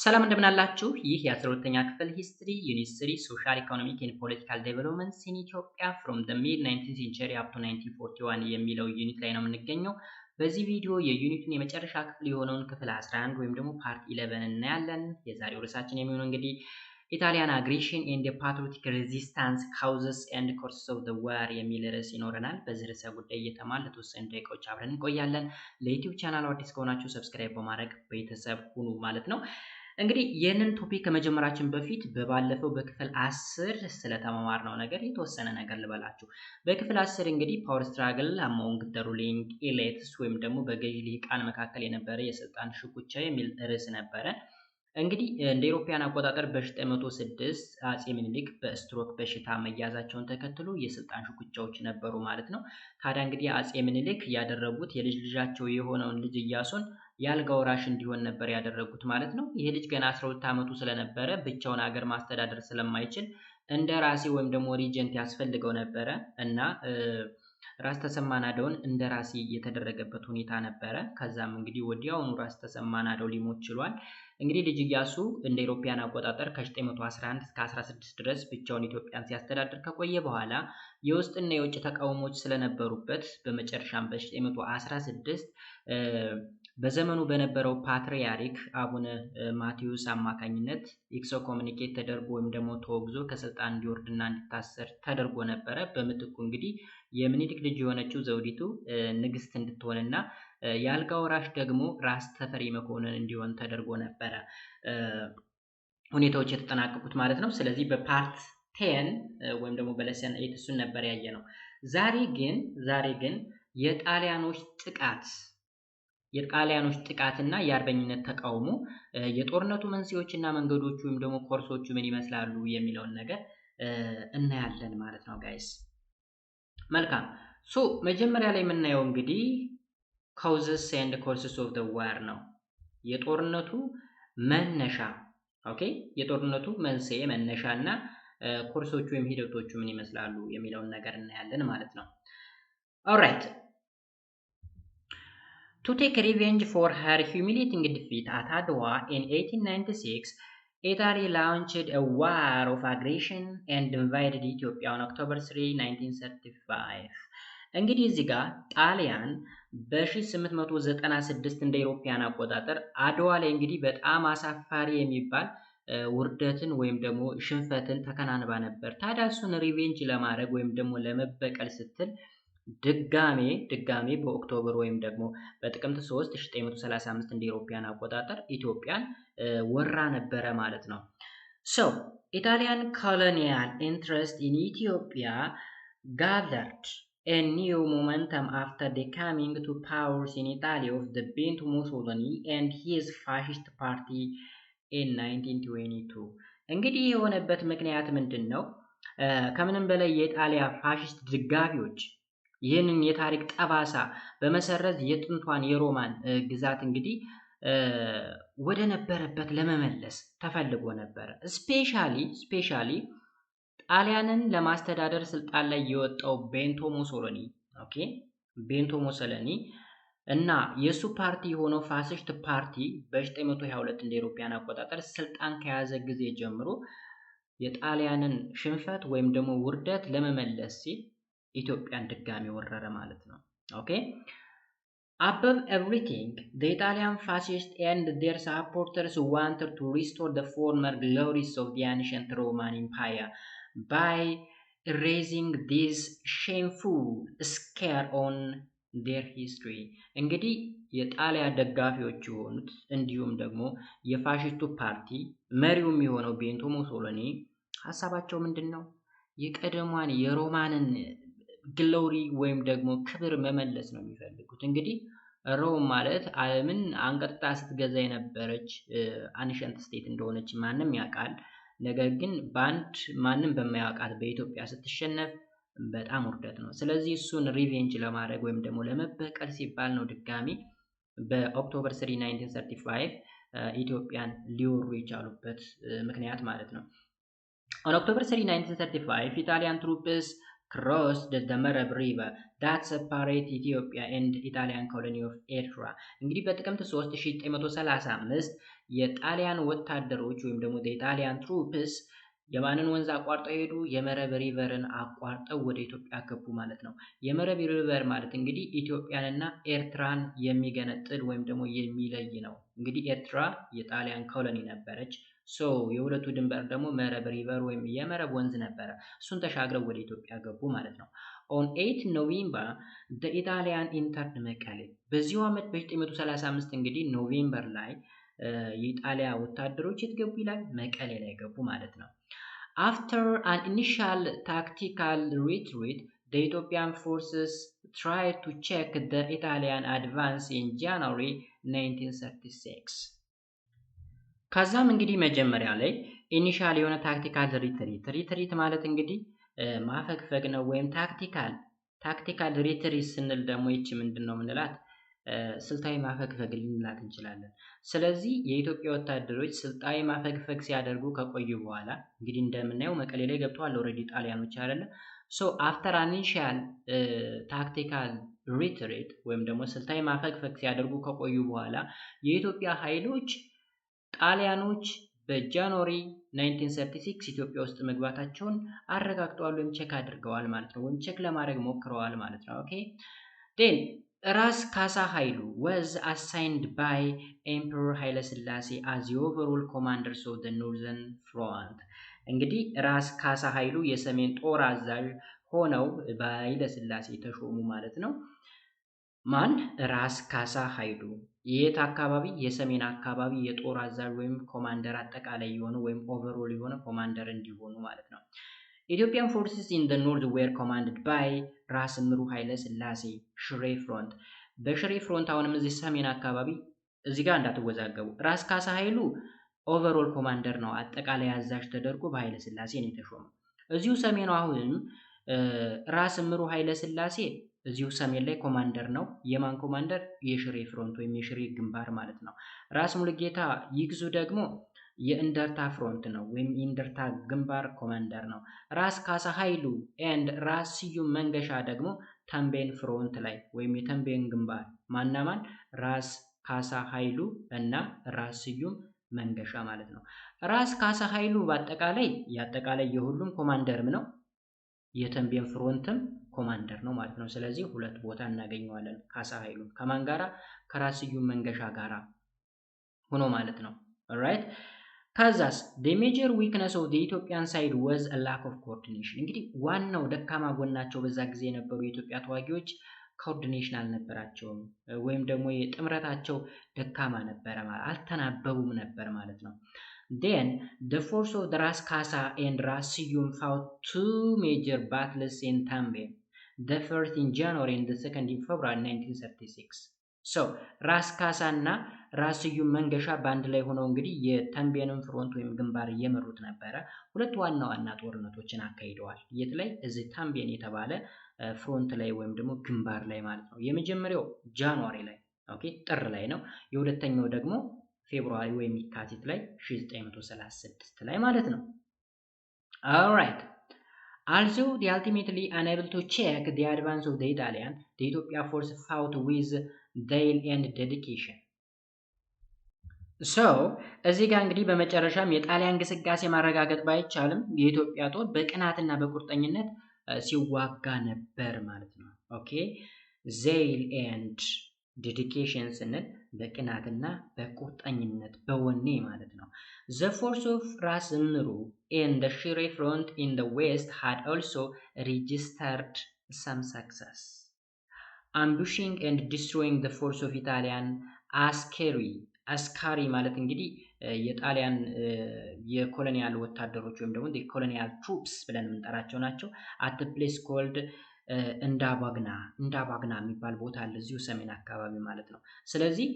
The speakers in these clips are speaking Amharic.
ሰላም እንደምን አላችሁ? ይህ የ12ኛ ክፍል ሂስትሪ ዩኒት 3 ሶሻል ኢኮኖሚክ ኤንድ ፖለቲካል ዴቨሎፕመንትስ ኢን ኢትዮጵያ ፍሮም ዘ ሚድ 19th ሴንቸሪ አፕ ቱ 1941 የሚለው ዩኒት ላይ ነው የምንገኘው። በዚህ ቪዲዮ የዩኒቱን የመጨረሻ ክፍል የሆነውን ክፍል 11 ወይም ደግሞ ፓርት 11 እናያለን። የዛሬው ርዕሳችን የሚሆነው እንግዲህ ኢታሊያን አግሬሽን ኤንድ ፓትሪዮቲክ ሬዚስታንስ ካውዘስ ኤንድ ኮርሰስ ኦፍ ዘ ዋር የሚል ርዕስ ይኖረናል። በዚህ ርዕሰ ጉዳይ እየተማርን ለተወሰኑ ደቂቃዎች አብረን እንቆያለን። ለዩቲዩብ ቻናሉ አዲስ ከሆናችሁ ሰብስክራይብ በማድረግ ቤተሰብ ሁኑ ማለት ነው። እንግዲህ ይህንን ቶፒክ ከመጀመራችን በፊት በባለፈው በክፍል 10 ስለተማማርነው ነገር የተወሰነ ነገር ልበላችሁ። በክፍል 10 እንግዲህ ፓወር ስትራግል አሞንግ ዘ ሩሊንግ ኤሊትስ ወይም ደግሞ በገዢ ልሂቃን መካከል የነበረ የስልጣን ሽኩቻ የሚል ርዕስ ነበረ። እንግዲህ እንደ ኢሮፓያን አቆጣጠር በ906 አጼ ምኒልክ በስትሮክ በሽታ መያዛቸውን ተከትሎ የስልጣን ሽኩቻዎች ነበሩ ማለት ነው። ታዲያ እንግዲህ አጼ ምኒልክ ያደረጉት የልጅ ልጃቸው የሆነውን ልጅ ኢያሱን የአልጋ ወራሽ እንዲሆን ነበር ያደረጉት ማለት ነው። ይሄ ልጅ ገና 12 ዓመቱ ስለነበረ ብቻውን ሀገር ማስተዳደር ስለማይችል እንደ ራሴ ወይም ደግሞ ሪጀንት ያስፈልገው ነበረ እና ራስ ተሰማ ናደውን እንደ ራሴ የተደረገበት ሁኔታ ነበረ። ከዛም እንግዲህ ወዲያውኑ ራስ ተሰማ ናደው ሊሞት ችሏል። እንግዲህ ልጅ ኢያሱ እንደ ኢሮፓያን አቆጣጠር ከ911 እስከ 16 ድረስ ብቻውን ኢትዮጵያን ሲያስተዳድር ከቆየ በኋላ የውስጥና የውጭ ተቃውሞዎች ስለነበሩበት በመጨረሻም በ916 በዘመኑ በነበረው ፓትሪያርክ አቡነ ማቴዎስ አማካኝነት ኤክስኮሙኒኬት ተደርጎ ወይም ደግሞ ተወግዞ ከስልጣን እንዲወርድና እንዲታሰር ተደርጎ ነበረ። በምትኩ እንግዲህ የምኒልክ ልጅ የሆነችው ዘውዲቱ ንግስት እንድትሆንና የአልጋ ወራሽ ደግሞ ራስ ተፈሪ መኮንን እንዲሆን ተደርጎ ነበረ ሁኔታዎች የተጠናቀቁት ማለት ነው። ስለዚህ በፓርት 10 ወይም ደግሞ በሌሰን 8 እሱን ነበር ያየነው። ዛሬ ግን የጣሊያኖች ጥቃትና የአርበኝነት ተቃውሞ የጦርነቱ መንስኤዎችና መንገዶቹ ወይም ደግሞ ኮርሶቹ ምን ይመስላሉ የሚለውን ነገር እናያለን ማለት ነው ጋይስ። መልካም ሶ መጀመሪያ ላይ የምናየው እንግዲህ ካውዘስ ኤንድ ኮርሰስ ኦፍ ዘ ዋር ነው። የጦርነቱ መነሻ ኦኬ፣ የጦርነቱ መንስኤ መነሻና ኮርሶቹ ወይም ሂደቶቹ ምን ይመስላሉ የሚለውን ነገር እናያለን ማለት ነው። ኦልራይት To take revenge for her humiliating defeat at Adwa in 1896, Italy launched a war of aggression and invaded Ethiopia on October 3, 1935. እንግዲህ እዚህ ጋር ጣሊያን በ1896 እንደ ኢሮፓያን አቆጣጠር አድዋ ላይ እንግዲህ በጣም አሳፋሪ የሚባል ውርደትን ወይም ደግሞ ሽንፈትን ተከናንባ ነበር። ታዲያ እሱን ሪቬንጅ ለማድረግ ወይም ደግሞ ለመበቀል ስትል ድጋሜ በኦክቶበር ወይም ደግሞ በጥቅምት 3 1935 እንደ ኢሮፓያን አቆጣጠር ኢትዮጵያን ወራ ነበረ ማለት ነው። So Italian colonial interest in Ethiopia gathered a new momentum after the coming to powers in Italy of the Benito Mussolini and his fascist party in 1922. እንግዲህ የሆነበት ምክንያት ምንድን ነው? ከምንም በላይ የጣሊያ ፋሽስት ድጋፊዎች ይህንን የታሪክ ጠባሳ በመሰረዝ የጥንቷን የሮማን ግዛት እንግዲህ ወደ ነበረበት ለመመለስ ተፈልጎ ነበር። ስፔሻሊ ጣሊያንን ለማስተዳደር ስልጣን ላይ የወጣው ቤንቶ ሙሶሊኒ እና የሱ ፓርቲ የሆነው ፋሽስት ፓርቲ በ922 እንደ ኢሮፓያን አቆጣጠር ስልጣን ከያዘ ጊዜ ጀምሮ የጣሊያንን ሽንፈት ወይም ደግሞ ውርደት ለመመለስ ሲል ኢትዮጵያን ድጋሚ ወረረ ማለት ነው። ኦኬ Above everything, the Italian fascists and their supporters wanted to restore the former glories of the ancient Roman Empire by erasing this shameful scare on their history. እንግዲህ የጣሊያ ደጋፊዎች የሆኑት እንዲሁም ደግሞ የፋሽስቱ ፓርቲ መሪውም የሆነው ቤንቶ ሙሶሊኒ ሀሳባቸው ምንድነው? የቀደሟን የሮማንን ግሎሪ ወይም ደግሞ ክብር መመለስ ነው የሚፈልጉት። እንግዲህ ሮም ማለት ዓለምን አንቀጥቅጣ ስትገዛ የነበረች አንሸንት ስቴት እንደሆነች ማንም ያውቃል። ነገር ግን በአንድ ማንም በማያውቃት በኢትዮጵያ ስትሸነፍ በጣም ውርደት ነው። ስለዚህ እሱን ሪቬንጅ ለማድረግ ወይም ደግሞ ለመበቀል ሲባል ነው ድጋሚ በኦክቶበር 3 1935 ኢትዮጵያን ሊወሩ የቻሉበት ምክንያት ማለት ነው። On October 3 1935 Italian troops crossed the Marab River that separate Ethiopia and Italian colony of Ertra እንግዲህ በጥቅምት 3935 የጣሊያን ወታደሮች ወይም ደግሞ የጣሊያን ትሩፕስ የማንን ወንዝ አቋርጠው ሄዱ? የመረብ ሪቨርን አቋርጠው ወደ ኢትዮጵያ ገቡ ማለት ነው። የመረብ ሪቨር ማለት እንግዲህ ኢትዮጵያንና ኤርትራን የሚገነጥል ወይም ደግሞ የሚለይ ነው። እንግዲህ ኤርትራ የጣሊያን ኮሎኒ ነበረች። ሶ የሁለቱ ድንበር ደግሞ መረብ ሪቨር ወይም የመረብ ወንዝ ነበረ። እሱን ተሻግረው ወደ ኢትዮጵያ ገቡ ማለት ነው። ኦን 8 ኖቬምበር the Italian entered መቀሌ። በዚሁ ዓመት በ935 እንግዲህ ኖቬምበር ላይ የኢጣሊያ ወታደሮች የት ገቡ ይላል? መቀሌ ላይ ገቡ ማለት ነው። After an initial tactical retreat, the Ethiopian forces tried to check the Italian advance in January 1936. ከዛም እንግዲህ መጀመሪያ ላይ ኢኒሻል የሆነ ታክቲካል ሪትሪት ማለት እንግዲህ ማፈግፈግ ነው ወይም ታክቲካል ሪትሪት ስንል ደግሞ ይቺ ምንድነው ምንላት? ስልታዊ ማፈግፈግ ልንላት እንችላለን። ስለዚህ የኢትዮጵያ ወታደሮች ስልታዊ ማፈግፈግ ሲያደርጉ ከቆዩ በኋላ እንግዲህ እንደምናየው መቀሌ ላይ ገብተዋል ኦልሬዲ ጣሊያኖች አይደለ? ሶ አፍተር ኢኒሺያል ታክቲካል ሪትሪት ወይም ደግሞ ስልታዊ ማፈግፈግ ሲያደርጉ ከቆዩ በኋላ የኢትዮጵያ ኃይሎች ጣሊያኖች በጃንዋሪ 1936 ኢትዮጵያ ውስጥ መግባታቸውን አረጋግጠዋል ወይም ቼክ አድርገዋል ማለት ነው። ወይም ቼክ ለማድረግ ሞክረዋል ማለት ነው። ኦኬ ዴን ራስ ካሳ ኃይሉ was assigned by Emperor ኃይለ ሥላሴ as the overall commanders of the northern front እንግዲህ ራስ ካሳ ኃይሉ የሰሜን ጦር አዛዥ ሆነው በኃይለ ሥላሴ ተሾሙ ማለት ነው። ማን? ራስ ካሳ ኃይሉ የት አካባቢ? የሰሜን አካባቢ የጦር አዛዥ ወይም ኮማንደር አጠቃላይ የሆነ ወይም ኦቨርኦል የሆነ ኮማንደር እንዲሆኑ ማለት ነው። Ethiopian forces in the north were commanded by ራስ ምሩ ኃይለ ሥላሴ ሽሬ ፍሮንት። በሽሬ ፍሮንት አሁንም እዚህ ሰሜን አካባቢ እዚህ ጋር እንዳትወዛገቡ ራስ ካሳ ኃይሉ ኦቨርኦል ኮማንደር ነው፣ አጠቃላይ አዛዥ ተደርጎ በኃይለ ሥላሴ ነው የተሾመው። እዚሁ ሰሜኑ አሁንም ራስ ምሩ ኃይለ ሥላሴ እዚሁ ሰሜን ላይ ኮማንደር ነው። የማን ኮማንደር? የሽሬ ፍሮንት ወይም የሽሬ ግንባር ማለት ነው። ራስ ሙሉጌታ ይግዙ ደግሞ የእንደርታ ፍሮንት ነው ወይም የእንደርታ ግንባር ኮማንደር ነው። ራስ ካሳ ኃይሉ ኤንድ ራስ ስዩም መንገሻ ደግሞ ተንቤን ፍሮንት ላይ ወይም የተንቤን ግንባር ማናማን? ራስ ካሳ ኃይሉ እና ራስ ስዩም መንገሻ ማለት ነው። ራስ ካሳ ኃይሉ በአጠቃላይ የሁሉም ኮማንደርም ነው፣ የተንቤን ፍሮንትም ኮማንደር ነው ማለት ነው። ስለዚህ ሁለት ቦታ እናገኘዋለን ካሳ ኃይሉ ከማን ጋራ? ከራስ ስዩም መንገሻ ጋራ ሆኖ ማለት ነው። ኦልራይት ከዛስ the major weakness of the Ethiopian side was a lack of coordination እንግዲህ ዋናው ደካማ ጎናቸው በዛ ጊዜ የነበሩ የኢትዮጵያ ተዋጊዎች ኮኦርዲኔሽን አልነበራቸውም ወይም ደግሞ የጥምረታቸው ደካማ ነበረ ማለት አልተናበቡም ነበር ማለት ነው። Then the force of the ራስ ካሳ and ራስ ስዩም fought two major battles in Tamben, the first in January and the second in February 1936. So ራስ ካሳ እና ራስ ስዩም መንገሻ በአንድ ላይ ሆነው እንግዲህ የተንቤንን ፍሮንት ወይም ግንባር እየመሩት ነበረ። ሁለት ዋና ዋና ጦርነቶችን አካሂደዋል። የት ላይ? እዚህ ተንቤን የተባለ ፍሮንት ላይ ወይም ደግሞ ግንባር ላይ ማለት ነው። የመጀመሪያው ጃንዋሪ ላይ ኦኬ ጥር ላይ ነው። የሁለተኛው ደግሞ ፌብሩዋሪ ወይም የካቲት ላይ 1936 ላይ ማለት ነው። alright although they ultimately unable to check the advance of the Italian, the Ethiopia force fought with zeal and dedication. so እዚህ ጋር እንግዲህ በመጨረሻም የጣሊያን ግስጋሴ ማረጋገጥ ባይቻልም የኢትዮጵያ ጦር በቅናትና በቁርጠኝነት ሲዋጋ ነበር ማለት ነው። ኦኬ zeal and dedication ስንል በቅናትና በቁርጠኝነት በወኔ ማለት ነው። The force of ራስ ምሩ in the Shire front in the west had also registered some success, ambushing and destroying the force of Italian አስካሪ ማለት እንግዲህ የጣሊያን የኮሎኒያል ወታደሮች ወይም ደግሞ የኮሎኒያል ትሩፕስ ብለን የምንጠራቸው ናቸው። at the place called እንዳባግና የሚባል ቦታ አለ እዚሁ ሰሜን አካባቢ ማለት ነው። ስለዚህ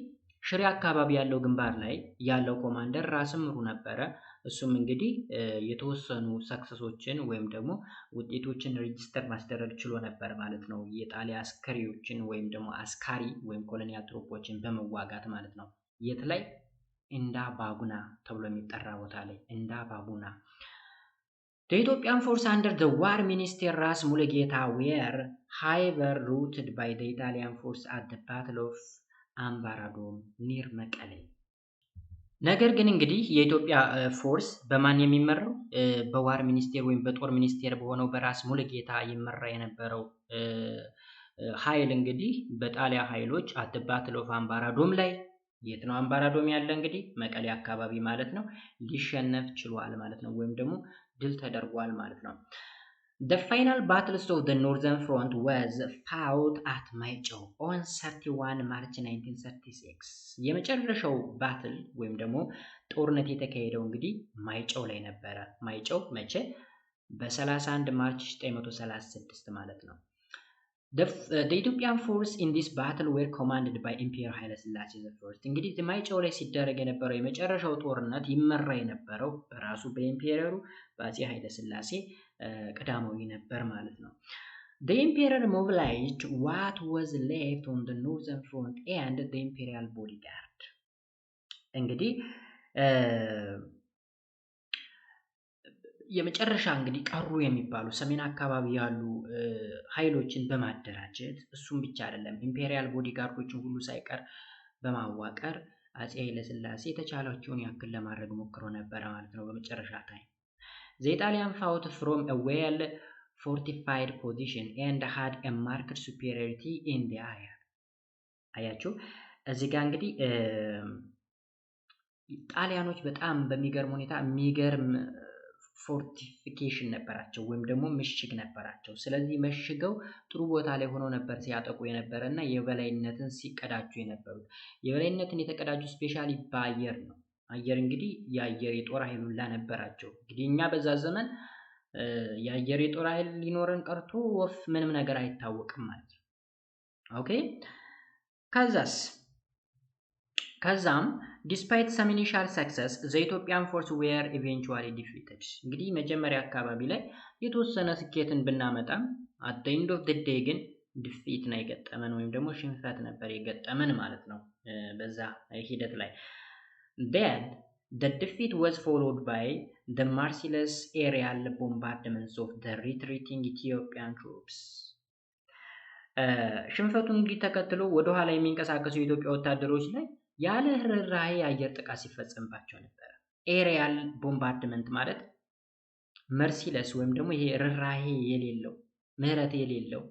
ሽሬ አካባቢ ያለው ግንባር ላይ ያለው ኮማንደር ራስ ምሩ ነበረ። እሱም እንግዲህ የተወሰኑ ሰክሰሶችን ወይም ደግሞ ውጤቶችን ሬጂስተር ማስደረግ ችሎ ነበር ማለት ነው። የጣሊያን አስካሪዎችን ወይም ደግሞ አስካሪ ወይም ኮሎኒያል ትሩፖችን በመዋጋት ማለት ነው። የት ላይ? እንዳባጉና ተብሎ የሚጠራ ቦታ ላይ እንዳባጉና The Ethiopian forces under the War Minister Ras Mulugeta were, however, routed by the Italian forces at the Battle of Ambaradom near Mekelle. ነገር ግን እንግዲህ የኢትዮጵያ ፎርስ በማን የሚመራው በዋር ሚኒስቴር ወይም በጦር ሚኒስቴር በሆነው በራስ ሙሉጌታ ይመራ የነበረው ኃይል እንግዲህ በጣሊያ ኃይሎች አት ባትል ኦፍ አምባራዶም ላይ የት ነው አምባራዶም ያለ እንግዲህ መቀሌ አካባቢ ማለት ነው ሊሸነፍ ችሏል ማለት ነው ወይም ደግሞ ድል ተደርጓል ማለት ነው። The final battles of the Northern Front was fought at Maicho on 31 March 1936. የመጨረሻው ባትል ወይም ደግሞ ጦርነት የተካሄደው እንግዲህ ማይጨው ላይ ነበረ። ማይጨው መቼ? በ31 ማርች 1936 ማለት ነው። The Ethiopian force in this battle were commanded by Emperor Haile Selassie I. እንግዲህ ማይጨው ላይ ሲደረግ የነበረው የመጨረሻው ጦርነት ይመራ የነበረው በራሱ በኢምፔረሩ በአፄ ኃይለ ሥላሴ ቀዳማዊ ነበር ማለት ነው። The emperor mobilized what was left on the northern front and the imperial bodyguard. እንግዲህ የመጨረሻ እንግዲህ ቀሩ የሚባሉ ሰሜን አካባቢ ያሉ ኃይሎችን በማደራጀት እሱም ብቻ አይደለም ኢምፔሪያል ቦዲጋርዶችን ሁሉ ሳይቀር በማዋቀር አፄ ኃይለ ሥላሴ የተቻላቸውን ያክል ለማድረግ ሞክሮ ነበር ማለት ነው። በመጨረሻ ታይም The Italian fought from a well fortified position and had a marked superiority in the air. አያችሁ እዚህ ጋር እንግዲህ ጣሊያኖች በጣም በሚገርም ሁኔታ የሚገርም ፎርቲፊኬሽን ነበራቸው ወይም ደግሞ ምሽግ ነበራቸው። ስለዚህ መሽገው ጥሩ ቦታ ላይ ሆነው ነበር ሲያጠቁ የነበረና የበላይነትን ሲቀዳጁ የነበሩት። የበላይነትን የተቀዳጁ ስፔሻሊ በአየር ነው። አየር እንግዲህ የአየር የጦር ኃይል ሁላ ነበራቸው። እንግዲህ እኛ በዛ ዘመን የአየር የጦር ኃይል ሊኖረን ቀርቶ ወፍ ምንም ነገር አይታወቅም ማለት ነው። ኦኬ ከዛም despite some initial success the Ethiopian force were eventually defeated. እንግዲህ መጀመሪያ አካባቢ ላይ የተወሰነ ስኬትን ብናመጣም at the end of the day ግን ዲፊት ነው የገጠመን ወይም ደግሞ ሽንፈት ነበር የገጠመን ማለት ነው በዛ ሂደት ላይ። Then the defeat was followed by the merciless aerial bombardments of the retreating Ethiopian troops. ሽንፈቱን እንግዲህ ተከትሎ ወደ ኋላ የሚንቀሳቀሱ የኢትዮጵያ ወታደሮች ላይ ያለ ርህራሄ የአየር ጥቃት ሲፈጸምባቸው ነበር። ኤሪያል ቦምባርድመንት ማለት መርሲለስ ወይም ደግሞ ይሄ ርህራሄ የሌለው ምህረት የሌለው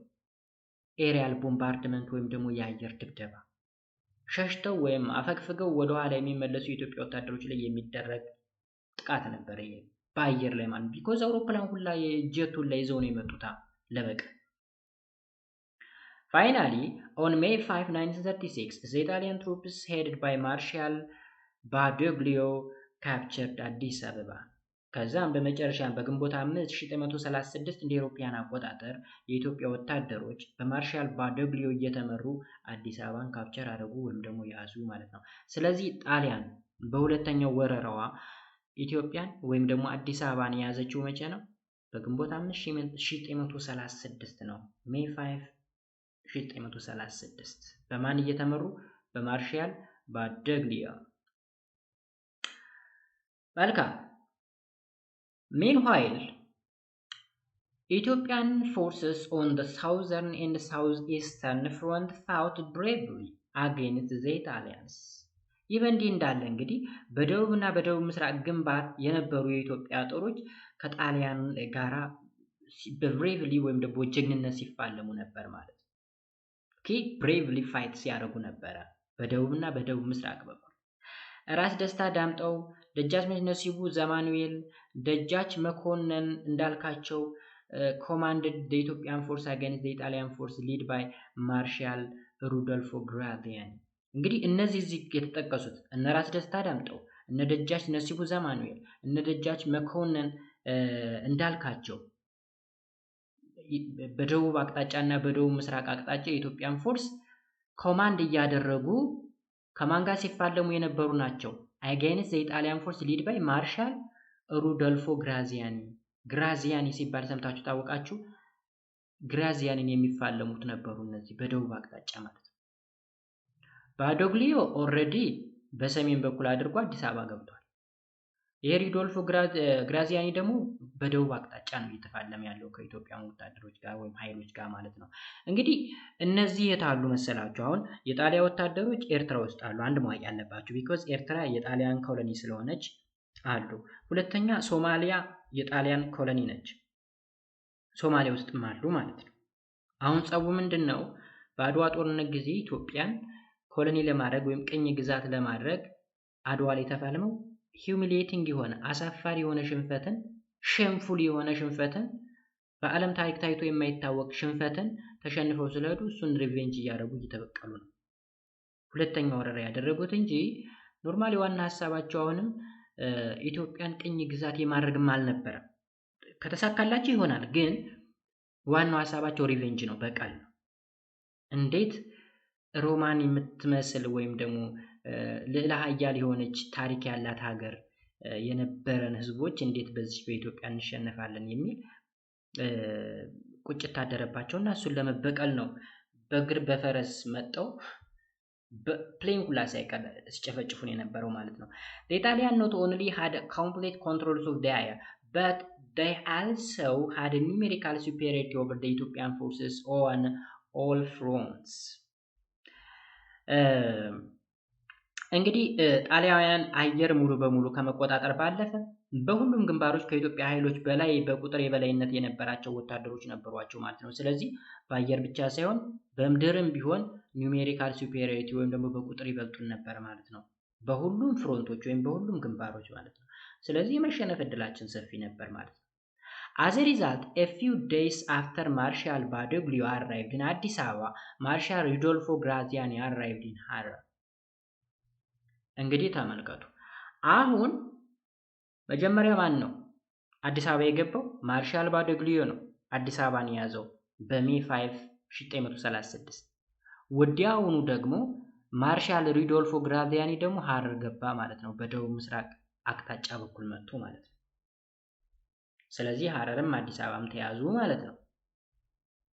ኤሪያል ቦምባርድመንት ወይም ደግሞ የአየር ድብደባ ሸሽተው ወይም አፈግፍገው ወደ ኋላ የሚመለሱ የኢትዮጵያ ወታደሮች ላይ የሚደረግ ጥቃት ነበር ይሄ በአየር ላይ ማለት ቢኮዝ አውሮፕላን ሁላ የጀቱን ላይ ይዘው ነው የመጡት ለበቀል። Finally, on May 5, 1936, the Italian troops headed by Marshal Badoglio captured Addis Ababa. ከዛም በመጨረሻም በግንቦት 5 1936 እንደ አውሮፓውያን አቆጣጠር የኢትዮጵያ ወታደሮች በማርሻል ባዶግሊዮ እየተመሩ አዲስ አበባን ካፕቸር አደረጉ ወይም ደግሞ ያዙ ማለት ነው። ስለዚህ ጣሊያን በሁለተኛው ወረራዋ ኢትዮጵያን ወይም ደግሞ አዲስ አበባን የያዘችው መቼ ነው? በግንቦት 5 1936 ነው። May 5 1936 በማን እየተመሩ? በማርሻል ባዶግሊዮ። መልካም። Meanwhile, Ethiopian forces on the southern and southeastern front fought bravely against the Italians. ይህ በእንዲህ እንዳለ እንግዲህ በደቡብና በደቡብ ምስራቅ ግንባር የነበሩ የኢትዮጵያ ጦሮች ከጣሊያን ጋራ በብሬቭሊ ወይም ደግሞ ጀግንነት ሲፋለሙ ነበር ማለት ነው። ብሬቭሊ ፋይት ሲያደርጉ ነበረ በደቡብና በደቡብ ምስራቅ በኩል። ራስ ደስታ ዳምጠው፣ ደጃዝማች ነሲቡ ዘማኑኤል፣ ደጃች መኮንን እንዳልካቸው commanded the Ethiopian force against the Italian force led by Marshal Rudolfo Graziani. እንግዲህ እነዚህ እዚህ የተጠቀሱት እነ ራስ ደስታ ዳምጠው፣ እነ ደጃች ነሲቡ ዘማኑኤል፣ እነ ደጃች መኮንን እንዳልካቸው በደቡብ አቅጣጫና በደቡብ ምስራቅ አቅጣጫ የኢትዮጵያን ፎርስ ኮማንድ እያደረጉ ከማን ጋር ሲፋለሙ የነበሩ ናቸው? against the Italian force led by Marshal Rudolfo Graziani. ግራዚያኒ ሲባል ሰምታችሁ ታውቃችሁ? ግራዚያኒን የሚፋለሙት ነበሩ እነዚህ በደቡብ አቅጣጫ ማለት ነው። ባዶግሊዮ ኦልሬዲ በሰሜን በኩል አድርጎ አዲስ አበባ ገብቷል። ይሄ ሪዶልፎ ግራዚያኒ ደግሞ በደቡብ አቅጣጫ ነው እየተፋለመ ያለው ከኢትዮጵያ ወታደሮች ጋር ወይም ኃይሎች ጋር ማለት ነው። እንግዲህ እነዚህ የት አሉ መሰላችሁ? አሁን የጣሊያን ወታደሮች ኤርትራ ውስጥ አሉ። አንድ ማወቅ ያለባችሁ ቢኮዝ ኤርትራ የጣሊያን ኮሎኒ ስለሆነች አሉ። ሁለተኛ ሶማሊያ የጣሊያን ኮሎኒ ነች። ሶማሊያ ውስጥም አሉ ማለት ነው። አሁን ጸቡ ምንድን ነው? በአድዋ ጦርነት ጊዜ ኢትዮጵያን ኮሎኒ ለማድረግ ወይም ቅኝ ግዛት ለማድረግ አድዋ ላይ ተፋልመው ሂዩሚሊየቲንግ የሆነ አሳፋሪ የሆነ ሽንፈትን ሼምፉል የሆነ ሽንፈትን በዓለም ታሪክ ታይቶ የማይታወቅ ሽንፈትን ተሸንፈው ስለሄዱ እሱን ሪቬንጅ እያደረጉ እየተበቀሉ ነው ሁለተኛ ወረራ ያደረጉት እንጂ ኖርማሊ ዋና ሐሳባቸው አሁንም ኢትዮጵያን ቅኝ ግዛት የማድረግም አልነበረም። ከተሳካላቸው ይሆናል፣ ግን ዋናው ሐሳባቸው ሪቬንጅ ነው፣ በቀል ነው። እንዴት ሮማን የምትመስል ወይም ደግሞ ልዕለ ኃያል የሆነች ታሪክ ያላት ሀገር የነበረን ህዝቦች እንዴት በዚህ በኢትዮጵያ እንሸነፋለን የሚል ቁጭት ታደረባቸውና እሱን ለመበቀል ነው በእግር በፈረስ መጠው በፕሌን ሁላ ሳይቀር ሲጨፈጭፉን የነበረው ማለት ነው። The Italian not only had complete control of the area, but they also had a numerical superiority over the Ethiopian forces on all fronts. እንግዲህ ጣሊያውያን አየር ሙሉ በሙሉ ከመቆጣጠር ባለፈ በሁሉም ግንባሮች ከኢትዮጵያ ኃይሎች በላይ በቁጥር የበላይነት የነበራቸው ወታደሮች ነበሯቸው ማለት ነው። ስለዚህ በአየር ብቻ ሳይሆን በምድርም ቢሆን ኒውሜሪካል ሱፔሪዮሪቲ ወይም ደግሞ በቁጥር ይበልጡን ነበር ማለት ነው፣ በሁሉም ፍሮንቶች ወይም በሁሉም ግንባሮች ማለት ነው። ስለዚህ የመሸነፍ እድላችን ሰፊ ነበር ማለት ነው። As a result, a few days after Marshal Badoglio arrived in Addis Ababa, Marshal Ridolfo Graziani arrived in Harar. እንግዲህ ተመልከቱ። አሁን መጀመሪያ ማን ነው አዲስ አበባ የገባው? ማርሻል ባዶግሊዮ ነው አዲስ አበባን የያዘው በሜይ 5 1936። ወዲያውኑ ደግሞ ማርሻል ሪዶልፎ ግራዚያኒ ደግሞ ሀረር ገባ ማለት ነው፣ በደቡብ ምስራቅ አቅጣጫ በኩል መጥቶ ማለት ነው። ስለዚህ ሀረርም አዲስ አበባም ተያዙ ማለት ነው።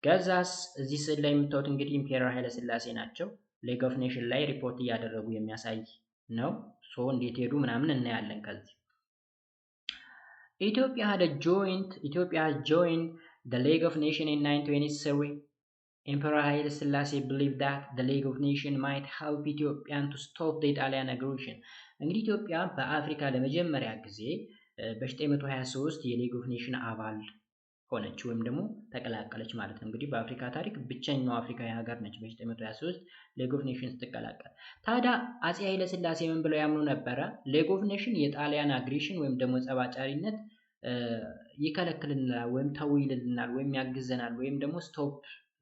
ከዛስ እዚህ ስዕል ላይ የምታዩት እንግዲህ ኢምፔረር ኃይለ ሥላሴ ናቸው። ሌግ ኦፍ ኔሽን ላይ ሪፖርት እያደረጉ የሚያሳይ ነው። ሶ እንዴት ሄዱ ምናምን እናያለን። ከዚህ ኢትዮጵያ has joined the League of Nations in 1923. Emperor Haile Selassie believed that the League of Nations might help Ethiopian to stop the Italian aggression. እንግዲህ ኢትዮጵያ በአፍሪካ ለመጀመሪያ ጊዜ በ1923 የሌግ ኦፍ ኔሽን አባል ሆነች ወይም ደግሞ ተቀላቀለች ማለት ነው። እንግዲህ በአፍሪካ ታሪክ ብቸኛው አፍሪካዊ ሀገር ነች በ1923 ሌግ ኦፍ ኔሽን ስትቀላቀል። ታዲያ አፄ ኃይለ ሥላሴ ምን ብለው ያምኑ ነበረ? ሌግ ኦፍ ኔሽን የጣሊያን አግሬሽን ወይም ደግሞ ጸባጫሪነት ይከለክልናል ወይም ተው ይልልናል ወይም ያግዘናል ወይም ደግሞ ስቶፕ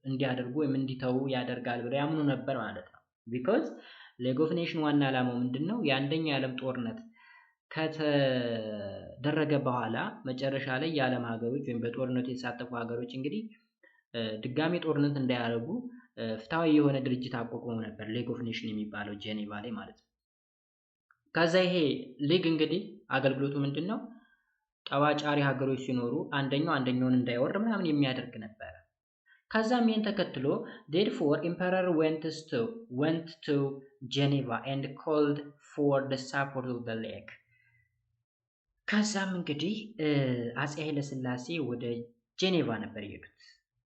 እንዲያደርጉ ወይም እንዲተው ያደርጋል ብለው ያምኑ ነበር ማለት ነው። ቢኮዝ ሌግ ኦፍ ኔሽን ዋና ዓላማው ምንድነው? የአንደኛው የዓለም ጦርነት ከተደረገ በኋላ መጨረሻ ላይ የዓለም ሀገሮች ወይም በጦርነቱ የተሳተፉ ሀገሮች እንግዲህ ድጋሚ ጦርነት እንዳያደርጉ ፍትሃዊ የሆነ ድርጅት አቋቁመው ነበር፣ ሌግ ኦፍ ኔሽን የሚባለው ጄኔቫ ላይ ማለት ነው። ከዛ ይሄ ሊግ እንግዲህ አገልግሎቱ ምንድነው? ጠባጫሪ ሀገሮች ሲኖሩ አንደኛውን እንዳይወር ምናምን የሚያደርግ ነበር። ከዛም ይሄን ተከትሎ therefore emperor went to Geneva and called for the support of the league. ከዛም እንግዲህ አፄ ኃይለ ሥላሴ ወደ ጄኔቫ ነበር የሄዱት።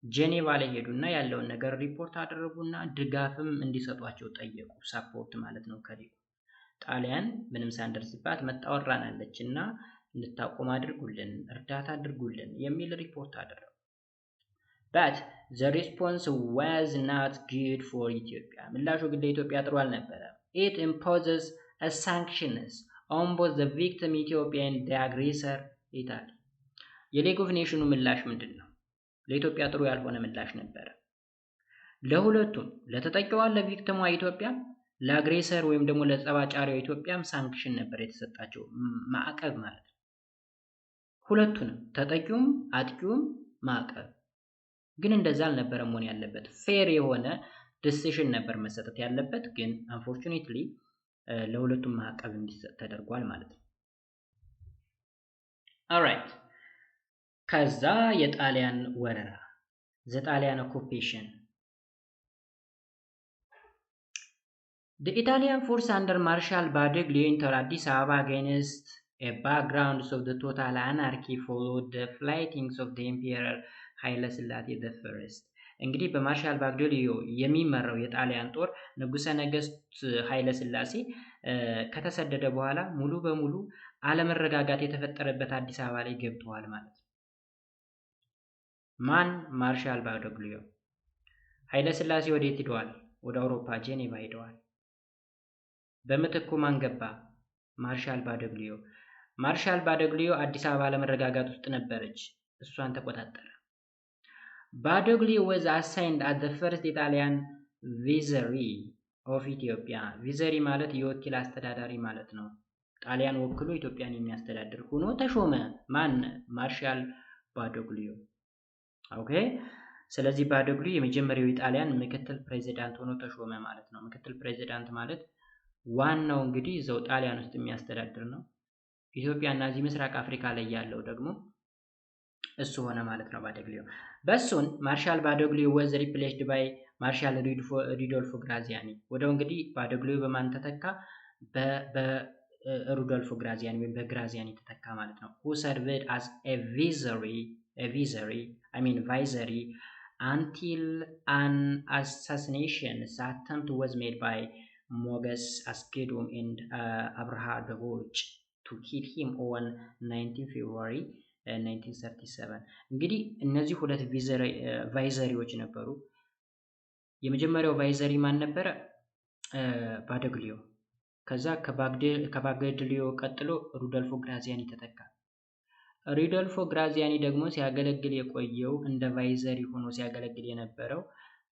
ጄኔቫ ላይ ሄዱና ያለውን ነገር ሪፖርት አደረጉና ድጋፍም እንዲሰጧቸው ጠየቁ። ሰፖርት ማለት ነው ከሊጉ። ጣሊያን ምንም ሳንደርስባት መጣወራናለችና እንድታቆም አድርጉልን፣ እርዳታ አድርጉልን የሚል ሪፖርት አደረጉ። but the response was not good for Ethiopia. ምላሹ ግን ለኢትዮጵያ ጥሩ አልነበረም። it imposes a sanctions on both the victim Ethiopia and the aggressor Italy. የሌግ ኦፍ ኔሽኑ ምላሽ ምንድን ነው? ለኢትዮጵያ ጥሩ ያልሆነ ምላሽ ነበረ። ለሁለቱም ለተጠቂዋ ለቪክቲሟ ኢትዮጵያ፣ ለአግሬሰር ወይም ደግሞ ለጸባጫሪው ኢትዮጵያም ሳንክሽን ነበር የተሰጣቸው፣ ማዕቀብ ማለት ነው። ሁለቱንም ተጠቂውም አጥቂውም ማዕቀብ። ግን እንደዛ አልነበረም መሆን ያለበት። ፌር የሆነ ዲሲሽን ነበር መሰጠት ያለበት። ግን አንፎርቹኔትሊ ለሁለቱም ማዕቀብ እንዲሰጥ ተደርጓል ማለት ነው። ኦልራይት። ከዛ የጣሊያን ወረራ the Italian occupation. The Italian force under Marshal Badoglio entered Addis Ababa against A background of the total anarchy followed the flightings of the Emperor ኃይለ ሥላሴ the first። እንግዲህ በማርሻል ባግዶሊዮ የሚመራው የጣሊያን ጦር ንጉሠ ነገሥት ኃይለ ሥላሴ ከተሰደደ በኋላ ሙሉ በሙሉ አለመረጋጋት የተፈጠረበት አዲስ አበባ ላይ ገብተዋል ማለት ነው። ማን? ማርሻል ባግዶሊዮ። ኃይለ ሥላሴ ወዴት ሄደዋል? ወደ አውሮፓ ጄኔቫ ሄደዋል። በምትኩ ማን ገባ? ማርሻል ባዶግሊዮ። ማርሻል ባዶግሊዮ አዲስ አበባ ለመረጋጋት ውስጥ ነበረች፣ እሷን ተቆጣጠረ። ባዶግሊዮ was assigned as the first Italian viceroy of Ethiopia። ቪዘሪ ማለት የወኪል አስተዳዳሪ ማለት ነው። ጣሊያን ወክሎ ኢትዮጵያን የሚያስተዳድር ሆኖ ተሾመ። ማን? ማርሻል ባዶግሊዮ። ኦኬ። ስለዚህ ባዶግሊዮ የመጀመሪያው የጣሊያን ምክትል ፕሬዚዳንት ሆኖ ተሾመ ማለት ነው። ምክትል ፕሬዚዳንት ማለት ዋናው እንግዲህ እዛው ጣሊያን ውስጥ የሚያስተዳድር ነው። ኢትዮጵያ እና እዚህ ምስራቅ አፍሪካ ላይ ያለው ደግሞ እሱ ሆነ ማለት ነው ባዶግሊዮ። በሱን ማርሻል ባዶግሊዮ was replaced by ማርሻል ሪዶልፎ ግራዚያኒ። ወደው እንግዲህ ባዶግሊዮ በማን ተተካ? በሩዶልፎ ግራዚያኒ ወይም በግራዚያኒ ተተካ ማለት ነው። who served as a viceroy until an assassination attempt was made by ሞገስ አስገዶም and አብርሃ ደቦጭ to kill him on 19 February 1937። እንግዲህ እነዚህ ሁለት ቫይዘሪዎች ነበሩ። የመጀመሪያው ቫይዘሪ ማን ነበረ? ባዶግሊዮ። ከዛ ከባግዶሊዮ ቀጥሎ ሩዶልፎ ግራዚያኒ ተተካ። ሩዶልፎ ግራዚያኒ ደግሞ ሲያገለግል የቆየው እንደ ቫይዘሪ ሆኖ ሲያገለግል የነበረው